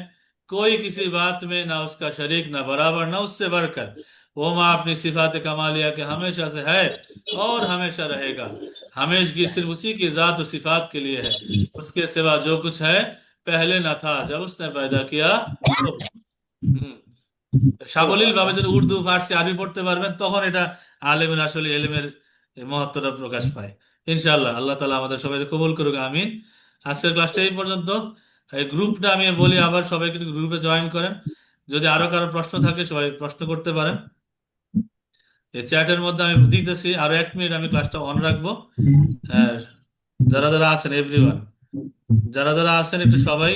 कोई किसी बात में ना उसका शरीक ना बराबर ना उससे बढ़कर। वो माँ अपनी सिफात कमालिया के हमेशा से है और हमेशा रहेगा, हमेशगी सिर्फ उसी की जात और सिफात के लिए है, उसके सिवा जो कुछ है पहले न था जब उसने पैदा किया तो। हम्म। সাবলীল ভাবে যদি উর্দু ফার্সি আরবি পড়তে পারবেন, তখন এটা আলেমের আসলে এলেমের মহত্বটা প্রকাশ পায়। ইনশাআল্লাহ আল্লাহ তাআলা আমাদের সবাইকে কবুল করুক, আমিন। আজকের ক্লাসটা এই পর্যন্ত। এই গ্রুপটা আমি বলি আবার, সবাইকে গ্রুপে জয়েন করেন। যদি আরো কারো প্রশ্ন থাকে সবাই প্রশ্ন করতে পারেন। এই চ্যাটের মধ্যে আমি দিতেছি, আরো 1 মিনিট আমি ক্লাসটা অন রাখবো। হ্যাঁ, যারা যারা আছেন এভরিওয়ান, যারা যারা আছেন একটু সবাই,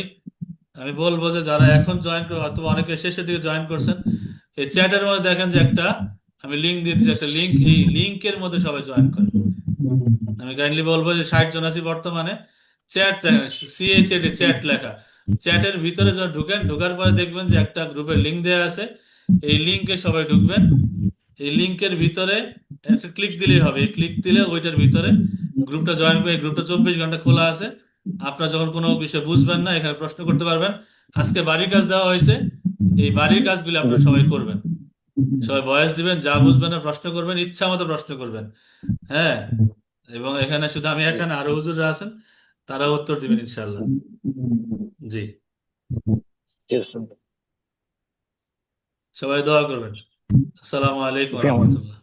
আমি বলবো যে যারা এখন জয়েন করে, অথবা অনেকে শেষের দিকে জয়েন করছেন, এই চ্যাটের মধ্যে দেখেন যে একটা আমি লিঙ্ক দিয়ে দিচ্ছি, একটা লিঙ্ক, এই লিঙ্কের মধ্যে সবাই জয়েন করেন। আমি কাইন্ডলি বলবো যে 60 জন আছি বর্তমানে। চ্যাট দেখেন, CHAT চ্যাট লেখা, চ্যাটের ভিতরে যখন ঢুকেন, ঢোকার পরে দেখবেন যে একটা গ্রুপের লিঙ্ক দেওয়া আছে, এই লিঙ্কে সবাই ঢুকবেন। এই লিঙ্কের ভিতরে একটা ক্লিক দিলেই হবে, এই ক্লিক দিলে ওইটার ভিতরে গ্রুপটা জয়েন করে, এই গ্রুপটা 24 ঘন্টা খোলা আছে। আপনার যখন কোনো বিষয় বুঝবেন না, এখানে প্রশ্ন করতে পারবেন। আজকে বাড়ির কাজ দেওয়া হয়েছে, এই বাড়ির কাজগুলি আপনারা সবাই করবেন। সবাই ভয়েস দিবেন, যা বুঝবেন না প্রশ্ন করবেন, ইচ্ছা মতো প্রশ্ন করবেন। হ্যাঁ, এবং এখানে শুধু আমি এখানে, আরো হুজুররা আছেন, তারা উত্তর দিবেন ইনশাআল্লাহ। জি, সবাই দোয়া করবেন। আসসালামু আলাইকুম রহমতুল্লাহ।